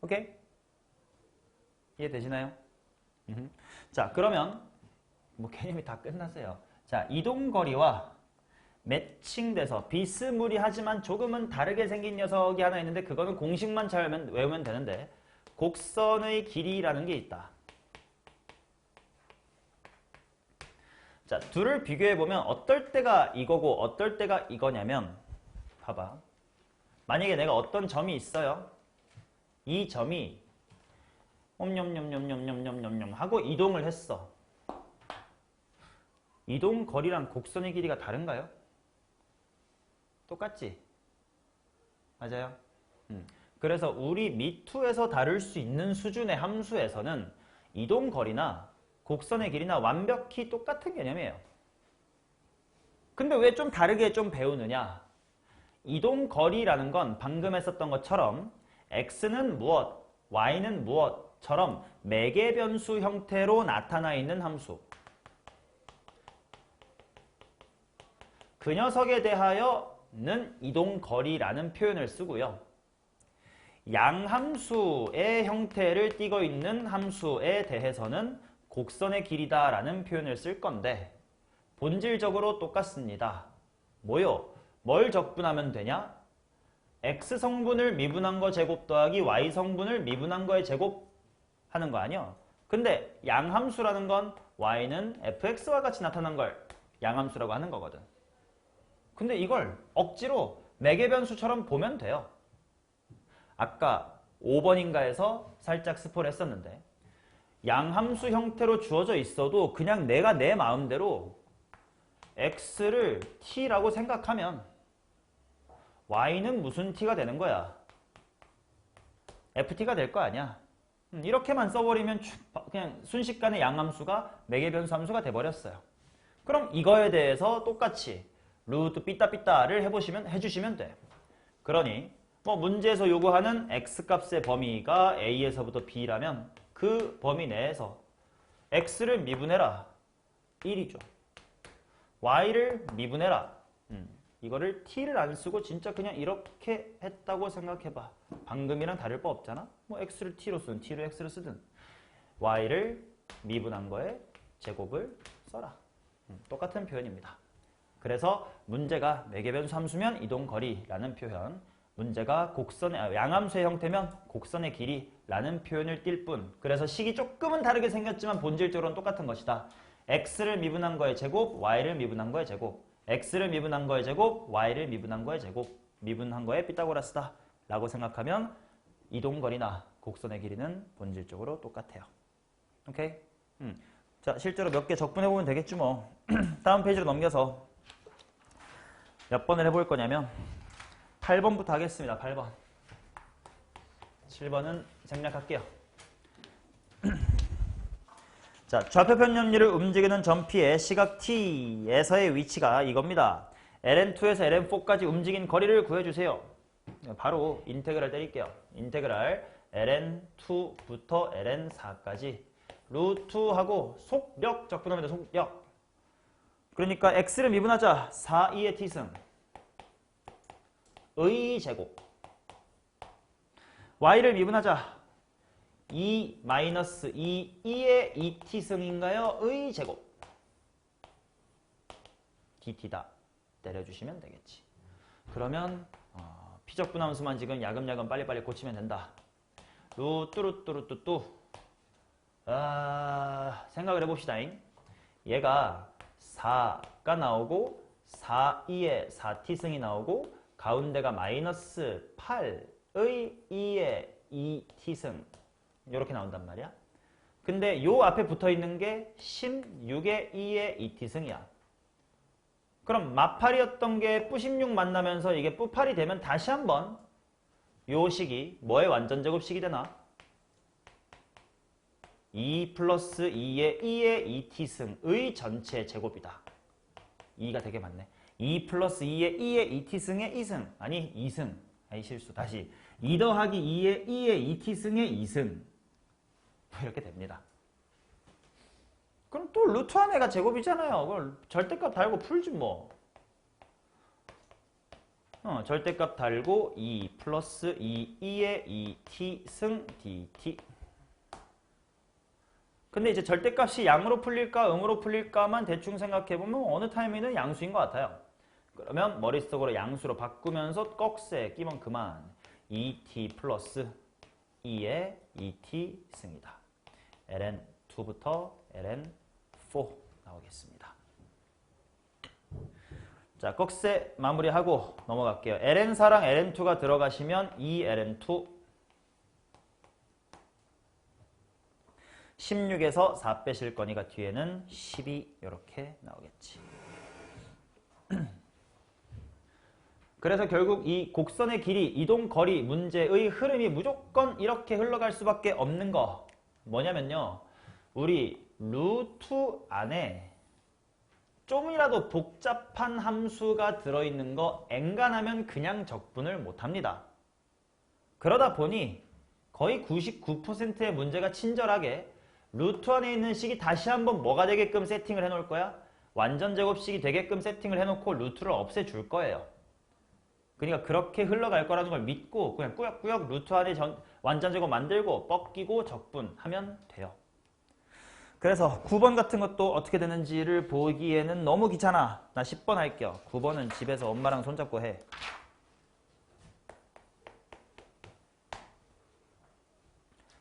[SPEAKER 1] 오케이? 이해되시나요? 자, 그러면 뭐 개념이 다 끝났어요. 자, 이동거리와 매칭돼서 비스무리하지만 조금은 다르게 생긴 녀석이 하나 있는데 그거는 공식만 잘 외우면 되는데 곡선의 길이라는 게 있다. 자, 둘을 비교해보면 어떨 때가 이거고 어떨 때가 이거냐면 봐봐. 만약에 내가 어떤 점이 있어요. 이 점이 옴뇸뇸뇸뇸뇸뇸뇸 하고 이동을 했어. 이동 거리랑 곡선의 길이가 다른가요? 똑같지? 맞아요? 그래서 우리 미투에서 다룰 수 있는 수준의 함수에서는 이동 거리나 곡선의 길이나 완벽히 똑같은 개념이에요. 근데 왜 좀 다르게 좀 배우느냐? 이동 거리라는 건 방금 했었던 것처럼 x는 무엇, y는 무엇처럼 매개 변수 형태로 나타나 있는 함수. 그 녀석에 대하여는 이동거리라는 표현을 쓰고요. 양함수의 형태를 띠고 있는 함수에 대해서는 곡선의 길이다라는 표현을 쓸 건데 본질적으로 똑같습니다. 뭐요? 뭘 적분하면 되냐? x성분을 미분한 거 제곱 더하기 y성분을 미분한 거의 제곱 하는 거 아니야? 근데 양함수라는 건 y는 fx와 같이 나타난 걸 양함수라고 하는 거거든. 근데 이걸 억지로 매개변수처럼 보면 돼요. 아까 5번인가에서 살짝 스포를 했었는데 양함수 형태로 주어져 있어도 그냥 내가 내 마음대로 x를 t라고 생각하면 y는 무슨 t가 되는 거야? ft가 될 거 아니야. 이렇게만 써버리면 그냥 순식간에 양함수가 매개변수 함수가 돼버렸어요. 그럼 이거에 대해서 똑같이 루트 삐따삐따를 해주시면 돼. 그러니 뭐 문제에서 요구하는 x값의 범위가 a에서부터 b라면 그 범위 내에서 x를 미분해라. 1이죠. y를 미분해라. 이거를 t를 안 쓰고 진짜 그냥 이렇게 했다고 생각해봐. 방금이랑 다를 바 없잖아. 뭐 x를 t로 쓰든 t를 x를 쓰든 y를 미분한 거에 제곱을 써라. 똑같은 표현입니다. 그래서 문제가 매개변수 함수면 이동거리라는 표현, 문제가 양함수의 형태면 곡선의 길이라는 표현을 띌 뿐. 그래서 식이 조금은 다르게 생겼지만 본질적으로는 똑같은 것이다. x를 미분한 거의 제곱, y를 미분한 거의 제곱, x를 미분한 거의 제곱, y를 미분한 거의 제곱, 미분한 거의 피타고라스다 라고 생각하면 이동거리나 곡선의 길이는 본질적으로 똑같아요. 오케이? 자, 실제로 몇 개 적분해보면 되겠지 뭐. 다음 페이지로 넘겨서 몇 번을 해볼 거냐면 8번부터 하겠습니다. 8번. 7번은 생략할게요. 자, 좌표 편연리를 움직이는 점피의 시각 T에서의 위치가 이겁니다. LN2에서 LN4까지 움직인 거리를 구해주세요. 바로 인테그랄 때릴게요. 인테그랄 LN2부터 LN4까지 루트하고 속력 적분하면 돼. 속력. 그러니까 x를 미분하자. 4, 2의 t승 의 제곱. y를 미분하자. 2 마이너스 2, 2의 2t승인가요? 의 제곱. dt다. 때려주시면 되겠지. 그러면 피적분함수만 지금 야금야금 빨리빨리 고치면 된다. 루뚜루뚜루뚜뚜. 생각을 해봅시다잉. 얘가 4가 나오고 4, 2의 4t승이 나오고 가운데가 마이너스 8의 2의 2t승 이렇게 나온단 말이야. 근데 요 앞에 붙어있는 게 16의 2의 2t승이야. 그럼 마팔이었던 게 뿌16 만나면서 이게 뿌8이 되면 다시 한번 요 식이 뭐의 완전제곱식이 되나? 2 플러스 2의 2의 2t승의 전체 제곱이다. 2가 되게 많네. 2 플러스 2의 2의 2t승의 2승. 아니 2승. 아니 실수. 다시 2 더하기 2의 2의 2t승의 2승. 이렇게 됩니다. 그럼 또 루트 안에가 제곱이잖아요. 그걸 절대값 달고 풀지 뭐. 절대값 달고 2 플러스 2의 2t 승 dt. 근데 이제 절대값이 양으로 풀릴까 음으로 풀릴까만 대충 생각해보면 어느 타이밍은 양수인 것 같아요. 그러면 머릿속으로 양수로 바꾸면서 꺽쇠 끼면 그만. 2t 플러스 2의 2t 승이다. ln2부터 ln4 나오겠습니다. 자, 꺽쇠 마무리하고 넘어갈게요. ln4랑 ln2가 들어가시면 2ln2 16에서 4 빼실 거니까 뒤에는 12 이렇게 나오겠지. 그래서 결국 이 곡선의 길이, 이동 거리 문제의 흐름이 무조건 이렇게 흘러갈 수밖에 없는 거 뭐냐면요. 우리 루트 안에 좀이라도 복잡한 함수가 들어있는 거 엔간하면 그냥 적분을 못합니다. 그러다 보니 거의 99%의 문제가 친절하게 루트 안에 있는 식이 다시 한번 뭐가 되게끔 세팅을 해놓을 거야? 완전 제곱식이 되게끔 세팅을 해놓고 루트를 없애줄 거예요. 그러니까 그렇게 흘러갈 거라는 걸 믿고 그냥 꾸역꾸역 루트 안에 완전 제곱 만들고 뻗기고 적분하면 돼요. 그래서 9번 같은 것도 어떻게 되는지를 보기에는 너무 귀찮아. 나 10번 할게요. 9번은 집에서 엄마랑 손잡고 해.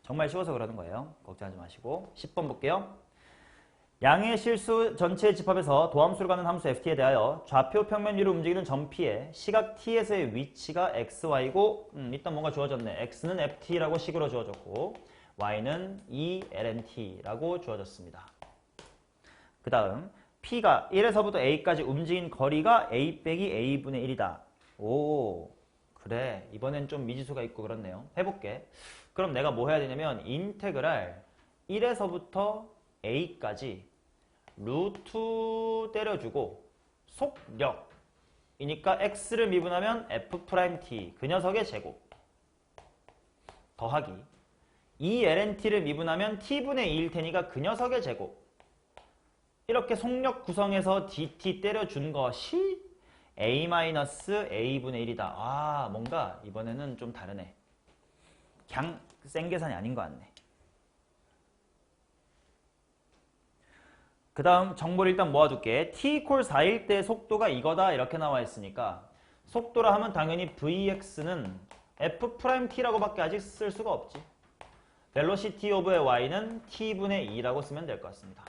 [SPEAKER 1] 정말 쉬워서 그러는 거예요. 걱정하지 마시고 10번 볼게요. 양의 실수 전체의 집합에서 도함수를 갖는 함수 ft에 대하여 좌표 평면 위로 움직이는 점 p의 시각 t에서의 위치가 xy고 일단 뭔가 주어졌네. x는 ft라고 식으로 주어졌고 y는 2lnt라고 주어졌습니다. 그 다음 p가 1에서부터 a까지 움직인 거리가 a 빼기 a분의 1이다. 오, 그래. 이번엔 좀 미지수가 있고 그렇네요. 해볼게. 그럼 내가 뭐 해야 되냐면 인테그랄 1에서부터 a까지 루트 때려주고 속력이니까 x를 미분하면 f't 그 녀석의 제곱 더하기 2lnt를 미분하면 t분의 2일 테니까 그 녀석의 제곱 이렇게 속력 구성해서 dt 때려준 것이 a-a분의 1이다. 아, 뭔가 이번에는 좀 다르네. 그냥 센 계산이 아닌 것 같네. 그 다음 정보를 일단 모아둘게. t = 4일 때 속도가 이거다 이렇게 나와 있으니까 속도라 하면 당연히 vx는 f't라고 밖에 아직 쓸 수가 없지. velocity of y는 t분의 2라고 쓰면 될 것 같습니다.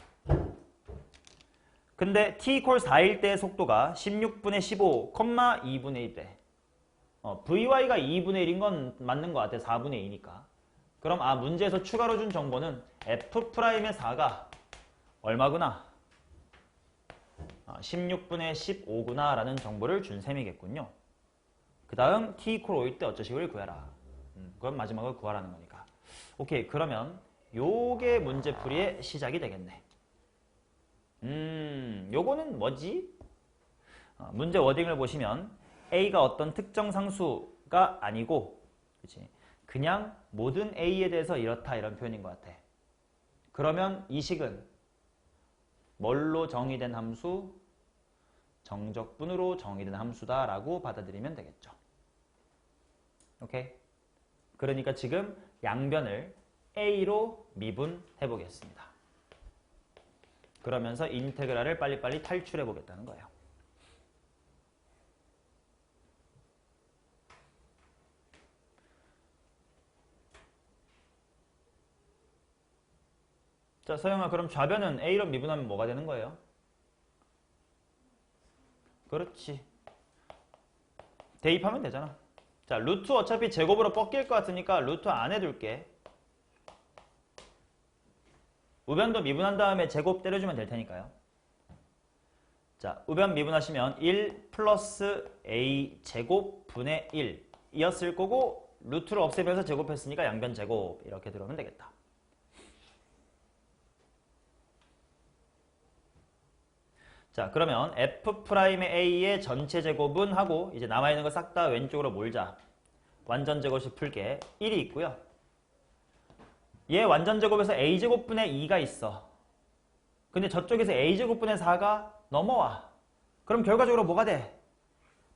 [SPEAKER 1] 근데 t = 4일 때의 속도가 16분의 15, 2분의 1대. vy가 2분의 1인 건 맞는 것 같아. 4분의 2니까. 그럼 문제에서 추가로 준 정보는 f'의 4가 얼마구나? 16분의 15구나 라는 정보를 준 셈이겠군요. 그 다음 t = 5일 때 어쩌식을 구해라. 그건 마지막을 구하라는 거니까. 오케이, 그러면 요게 문제풀이의 시작이 되겠네. 요거는 뭐지? 문제 워딩을 보시면 a가 어떤 특정 상수가 아니고 그치? 그냥 모든 a에 대해서 이렇다 이런 표현인 것 같아. 그러면 이 식은 뭘로 정의된 함수? 정적분으로 정의된 함수다 라고 받아들이면 되겠죠. 오케이? 그러니까 지금 양변을 a로 미분해 보겠습니다. 그러면서 인테그랄을 빨리빨리 탈출해 보겠다는 거예요. 자, 서영아, 그럼 좌변은 a로 미분하면 뭐가 되는 거예요? 그렇지. 대입하면 되잖아. 자, 루트 어차피 제곱으로 뻗길 것 같으니까 루트 안에 둘게. 우변도 미분한 다음에 제곱 때려주면 될 테니까요. 자, 우변 미분하시면 1 플러스 a 제곱 분의 1 이었을 거고 루트를 없애면서 제곱했으니까 양변 제곱 이렇게 들어오면 되겠다. 자, 그러면 F'A의 A의 전체 제곱은 하고 이제 남아있는 거 싹 다 왼쪽으로 몰자. 완전 제곱식 풀게 1이 있고요. 얘 완전 제곱에서 A제곱분의 2가 있어. 근데 저쪽에서 A제곱분의 4가 넘어와. 그럼 결과적으로 뭐가 돼?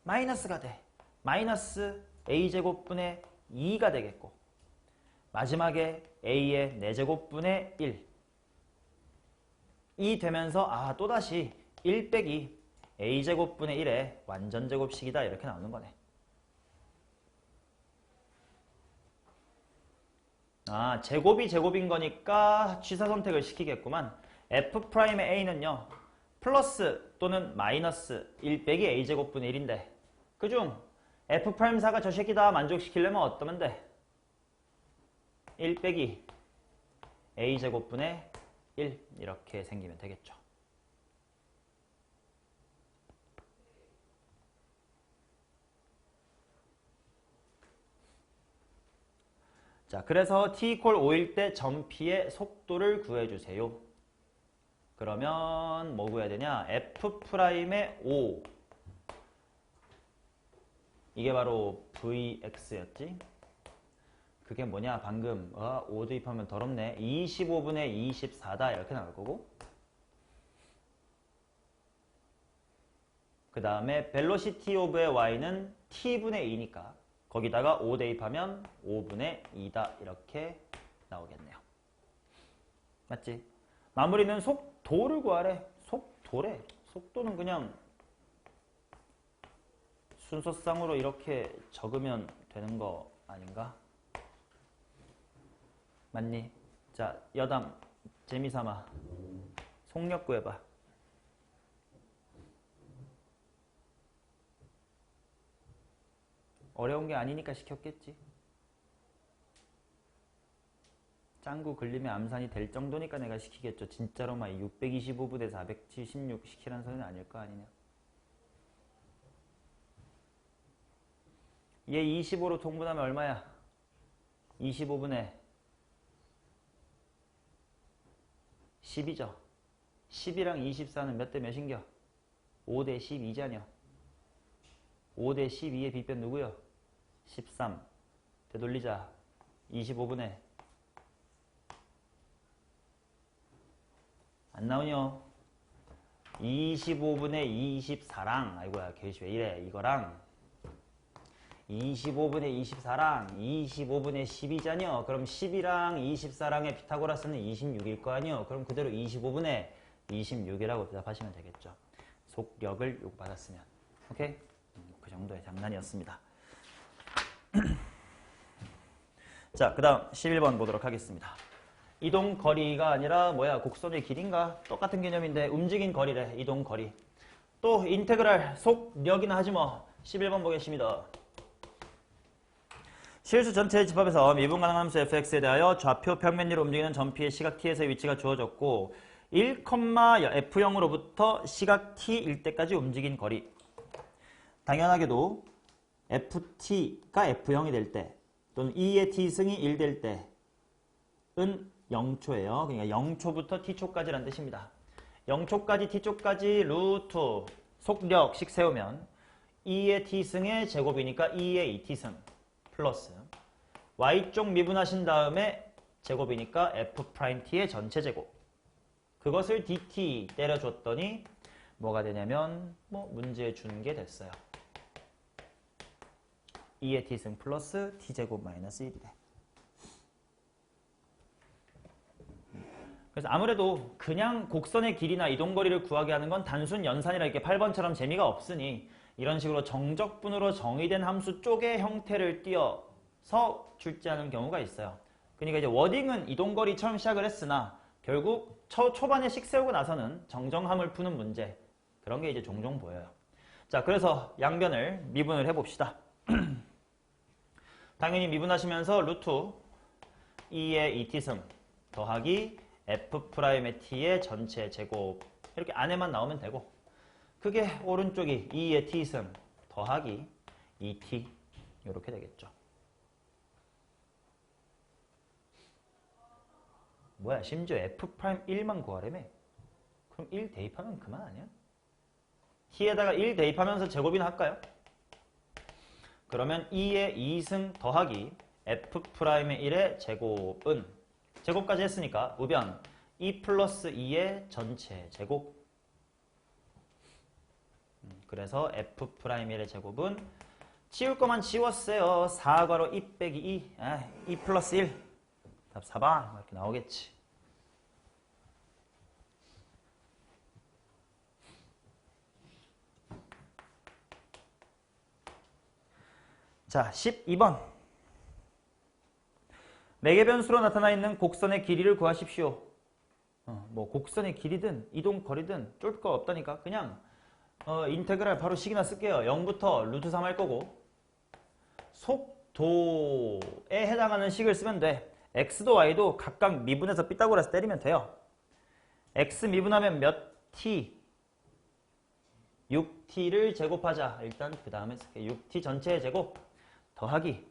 [SPEAKER 1] 마이너스가 돼. 마이너스 A제곱분의 2가 되겠고 마지막에 A의 4제곱분의 1 이 되면서 또다시 1 빼기 A제곱분의 1의 완전 제곱식이다 이렇게 나오는 거네. 제곱이 제곱인 거니까 취사 선택을 시키겠구만. F'의 A는요. 플러스 또는 마이너스 1 빼기 A제곱분의 1인데 그중 F'사가 저 새끼다 만족시키려면 어떠면 돼? 1 빼기 A제곱분의 1 이렇게 생기면 되겠죠. 자, 그래서 t 5일 때 점피의 속도를 구해주세요. 그러면 뭐 구해야 되냐? F'의 5 이게 바로 Vx였지? 그게 뭐냐? 방금 5 대입하면 더럽네. 25분의 24다 이렇게 나올 거고 그 다음에 velocity of의 y는 t분의 2니까 거기다가 5 대입하면 5분의 2다 이렇게 나오겠네요. 맞지? 마무리는 속도를 구하래. 속도래. 속도는 그냥 순서상으로 이렇게 적으면 되는 거 아닌가? 맞니? 자, 여담 재미삼아 속력 구해봐. 어려운 게 아니니까 시켰겠지. 짱구 걸리면 암산이 될 정도니까 내가 시키겠죠. 진짜로 막 625분의 476 시키라는 소리는 아닐 거 아니냐. 얘 25로 통분하면 얼마야? 25분의 10이죠. 10이랑 24는 몇 대 몇인겨? 5대 12잖여. 5대 12의 빗변 누구요? 13. 되돌리자. 25분의 안 나오뇨? 25분의 24랑 아이고야 개시 왜 이래 이거랑 25분의 24랑 25분의 12잖여. 그럼 10이랑 24랑의 피타고라스는 26일 거 아니요. 그럼 그대로 25분의 26이라고 대답하시면 되겠죠. 속력을 요구받았으면. 오케이? 그 정도의 장난이었습니다. 자, 그 다음 11번 보도록 하겠습니다. 이동 거리가 아니라 곡선의 길인가? 똑같은 개념인데 움직인 거리래. 이동 거리. 또 인테그랄 속력이나 하지 뭐. 11번 보겠습니다. 실수 전체의 집합에서 미분 가능한 함수 fx에 대하여 좌표 평면으로 움직이는 점피의 시각 t에서의 위치가 주어졌고 1,f0으로부터 시각 t일 때까지 움직인 거리. 당연하게도 ft가 f0이 될 때 또는 2의 t승이 1 될 때은 0초예요. 그러니까 0초부터 t초까지란 뜻입니다. 0초까지 t초까지 루트 속력식 세우면 2의 t승의 제곱이니까 2의 2t승 플러스 y쪽 미분하신 다음에 제곱이니까 f't의 전체 제곱 그것을 dt 때려줬더니 뭐가 되냐면 문제에 주는 게 됐어요. 2의 t승 플러스 t제곱 마이너스 1이래. 그래서 아무래도 그냥 곡선의 길이나 이동거리를 구하게 하는 건 단순 연산이라 이렇게 8번처럼 재미가 없으니 이런 식으로 정적분으로 정의된 함수 쪽의 형태를 띄어서 출제하는 경우가 있어요. 그러니까 이제 워딩은 이동거리 처음 시작을 했으나 결국 초반에 식 세우고 나서는 정정함을 푸는 문제 그런 게 이제 종종 보여요. 자, 그래서 양변을 미분을 해봅시다. 당연히 미분하시면서 루트 2의 2t승 더하기 f'의 t의 전체 제곱 이렇게 안에만 나오면 되고 그게 오른쪽이 2의 t승 더하기 2t 이렇게 되겠죠. 뭐야 심지어 f'1만 구하려면 그럼 1 대입하면 그만 아니야? t에다가 1 대입하면서 제곱이나 할까요? 그러면 2의 2승 더하기 f'의 1의 제곱은 제곱까지 했으니까 우변 2 플러스 2의 전체 제곱. 그래서 f'의 1의 제곱은 치울 거만 치웠어요. 4괄호 2 빼기 2. 2 플러스 1. 답 4번. 이렇게 나오겠지. 자, 12번. 매개변수로 나타나 있는 곡선의 길이를 구하십시오. 뭐 곡선의 길이든 이동 거리든 쫄 거 없다니까. 그냥 인테그랄 바로 식이나 쓸게요. 0부터 루트 3 할 거고 속도에 해당하는 식을 쓰면 돼. x도 y도 각각 미분해서 피타고라스 때리면 돼요. x 미분하면 몇 t? 6t를 제곱하자. 일단 그 다음에 쓸게. 6t 전체의 제곱 더하기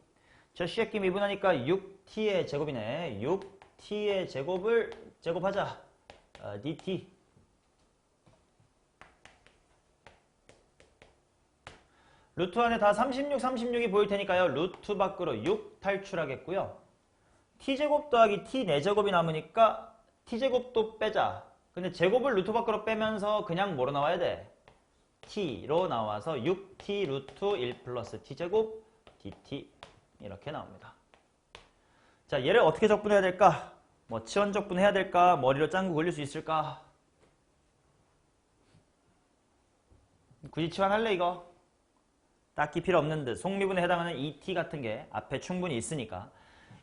[SPEAKER 1] 저 쉐끼 미분하니까 6t의 제곱이네. 6t의 제곱을 제곱하자. dt 루트 안에 다 36, 36이 보일 테니까요. 루트 밖으로 6 탈출하겠고요. t제곱 더하기 t 4제곱이 남으니까 t제곱도 빼자. 근데 제곱을 루트 밖으로 빼면서 그냥 뭐로 나와야 돼? t로 나와서 6t 루트 1 플러스 t제곱 dt 이렇게 나옵니다. 자, 얘를 어떻게 적분해야 될까? 뭐 치원 적분해야 될까? 머리로 짱구 굴릴 수 있을까? 굳이 치환할래 이거? 딱히 필요 없는 듯. 속미분에 해당하는 2t 같은 게 앞에 충분히 있으니까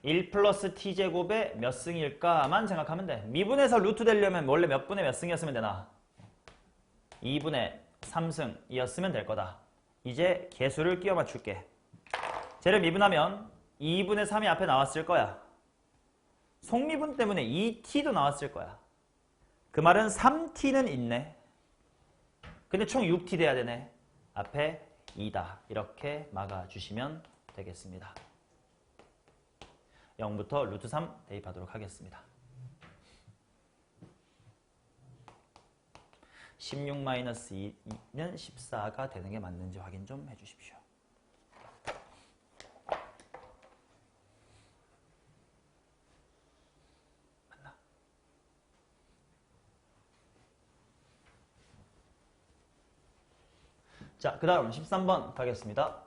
[SPEAKER 1] 1 플러스 t제곱의 몇 승일까만 생각하면 돼. 미분에서 루트 되려면 원래 몇 분의 몇 승이었으면 되나? 2분의 3승이었으면 될 거다. 이제 개수를 끼워 맞출게. 쟤를 미분하면 2분의 3이 앞에 나왔을 거야. 속미분 때문에 2t도 나왔을 거야. 그 말은 3t는 있네. 근데 총 6t 돼야 되네. 앞에 2다. 이렇게 막아주시면 되겠습니다. 0부터 루트 3 대입하도록 하겠습니다. 16-2는 14가 되는 게 맞는지 확인 좀 해주십시오. 맞나? 자, 그 다음 13번 가겠습니다.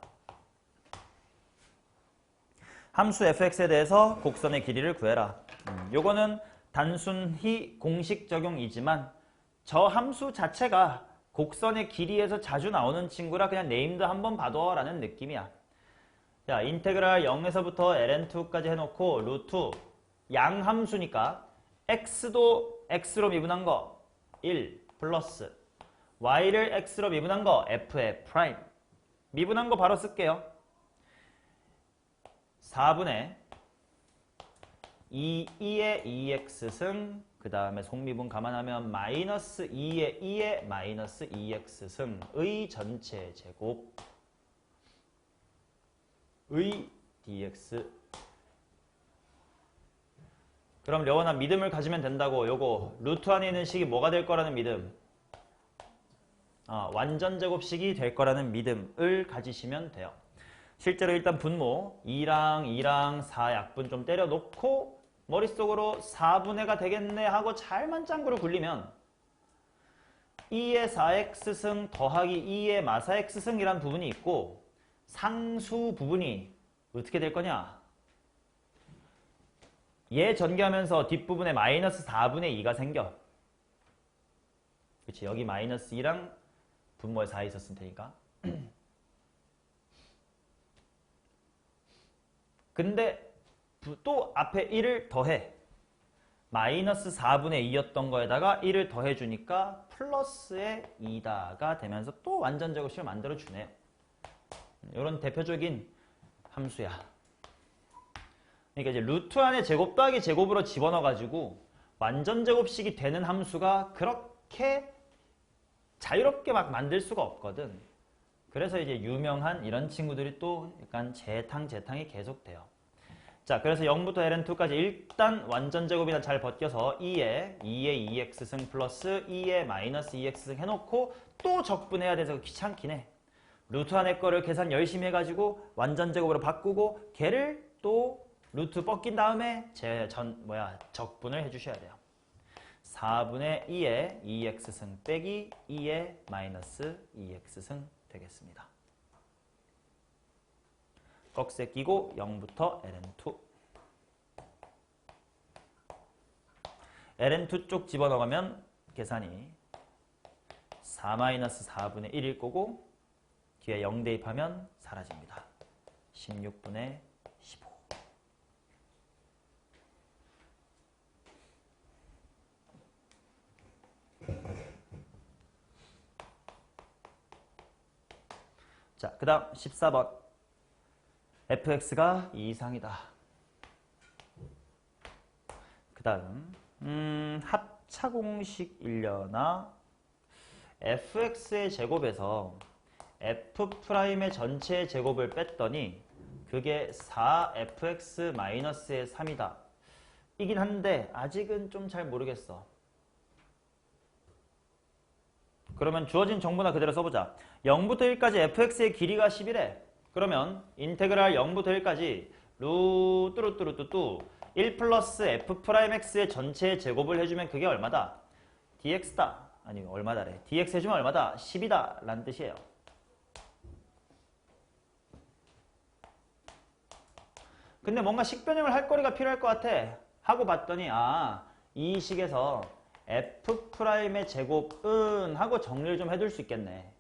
[SPEAKER 1] 함수 fx에 대해서 곡선의 길이를 구해라. 요거는 단순히 공식 적용이지만 저 함수 자체가 곡선의 길이에서 자주 나오는 친구라 그냥 네임드 한번 봐둬 라는 느낌이야. 자, 인테그랄 0에서부터 ln2까지 해놓고 루트 양함수니까 x도 x로 미분한 거 1 플러스 y를 x로 미분한 거 f의 프라임. 미분한 거 바로 쓸게요. 4분의 2의 2x승 그 다음에 속미분 감안하면 마이너스 2의 2의 마이너스 2x승의 전체 제곱의 dx. 그럼 여원아 믿음을 가지면 된다고. 요거 루트 안에 있는 식이 뭐가 될 거라는 믿음. 완전 제곱식이 될 거라는 믿음을 가지시면 돼요. 실제로 일단 분모 2랑 4 약분 좀 때려놓고 머릿속으로 4분의가 되겠네 하고 잘만 짱구를 굴리면 2의 4x승 더하기 2의 마사x승이란 부분이 있고 상수 부분이 어떻게 될 거냐. 얘 전개하면서 뒷부분에 마이너스 4분의 2가 생겨. 그치, 여기 마이너스 2랑 분모에 4 있었을 테니까. 근데 또 앞에 1을 더해. 마이너스 4분의 2였던 거에다가 1을 더해주니까 플러스의 2다가 되면서 또 완전 제곱식을 만들어주네요. 이런 대표적인 함수야. 그러니까 이제 루트 안에 제곱 더하기 제곱으로 집어넣어가지고 완전 제곱식이 되는 함수가 그렇게 자유롭게 막 만들 수가 없거든. 그래서 이제 유명한 이런 친구들이 또 약간 재탕이 계속돼요. 자, 그래서 0부터 ln2까지 일단 완전 제곱이나 잘 벗겨서 2의 2x승 플러스 2의 마이너스 2x승 해놓고 또 적분해야 돼서 귀찮긴 해. 루트 안에 거를 계산 열심히 해가지고 완전 제곱으로 바꾸고 걔를 또 루트 뻗긴 다음에 적분을 해주셔야 돼요. 4분의 2의 2x승 빼기 2의 마이너스 2x승 되겠습니다. 꺽쇠 끼고 0부터 ln2. ln2 쪽 집어넣으면 계산이 4-4분의 1일 거고 뒤에 0 대입하면 사라집니다. 16분의 15. 자, 그 다음 14번. fx가 2 이상이다. 그 다음 합차 공식이려나? fx의 제곱에서 f'의 전체 제곱을 뺐더니 그게 4fx-의 3이다. 이긴 한데 아직은 좀 잘 모르겠어. 그러면 주어진 정보나 그대로 써보자. 0부터 1까지 fx의 길이가 10이래. 그러면 인테그랄 0부터 1까지 루뚜루뚜루뚜뚜 1 플러스 f'x의 전체 제곱을 해주면 그게 얼마다? dx다. 아니 얼마다래. dx 해주면 얼마다? 10이다 라는 뜻이에요. 근데 뭔가 식변형을 할 거리가 필요할 것 같아. 하고 봤더니 이 식에서 f'의 제곱은 하고 정리를 좀 해둘 수 있겠네.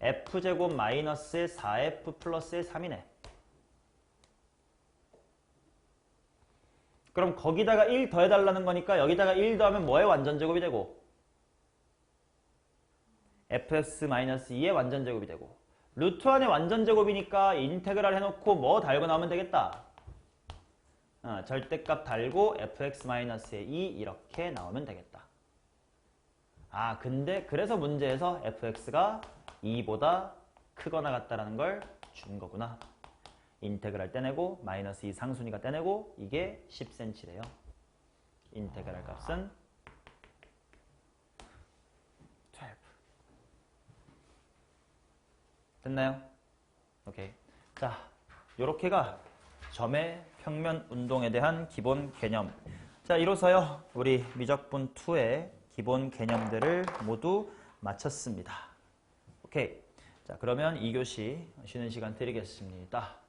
[SPEAKER 1] f제곱 마이너스 4f 플러스의 3이네. 그럼 거기다가 1 더해달라는 거니까 여기다가 1 더하면 뭐의 완전제곱이 되고 fx-2의 완전제곱이 되고 루트 안의 완전제곱이니까 인테그랄 해놓고 뭐 달고 나오면 되겠다. 절대값 달고 fx-의 2 이렇게 나오면 되겠다. 근데 그래서 문제에서 fx가 2보다 크거나 같다라는 걸 준 거구나. 인테그랄 떼내고 마이너스 2 상순위가 떼내고 이게 10cm래요. 인테그랄 값은 12. 됐나요? 오케이. 자, 요렇게가 점의 평면 운동에 대한 기본 개념. 자, 이로써요 우리 미적분 2의 기본 개념들을 모두 마쳤습니다. 오케이. 자, 그러면 2교시 쉬는 시간 드리겠습니다.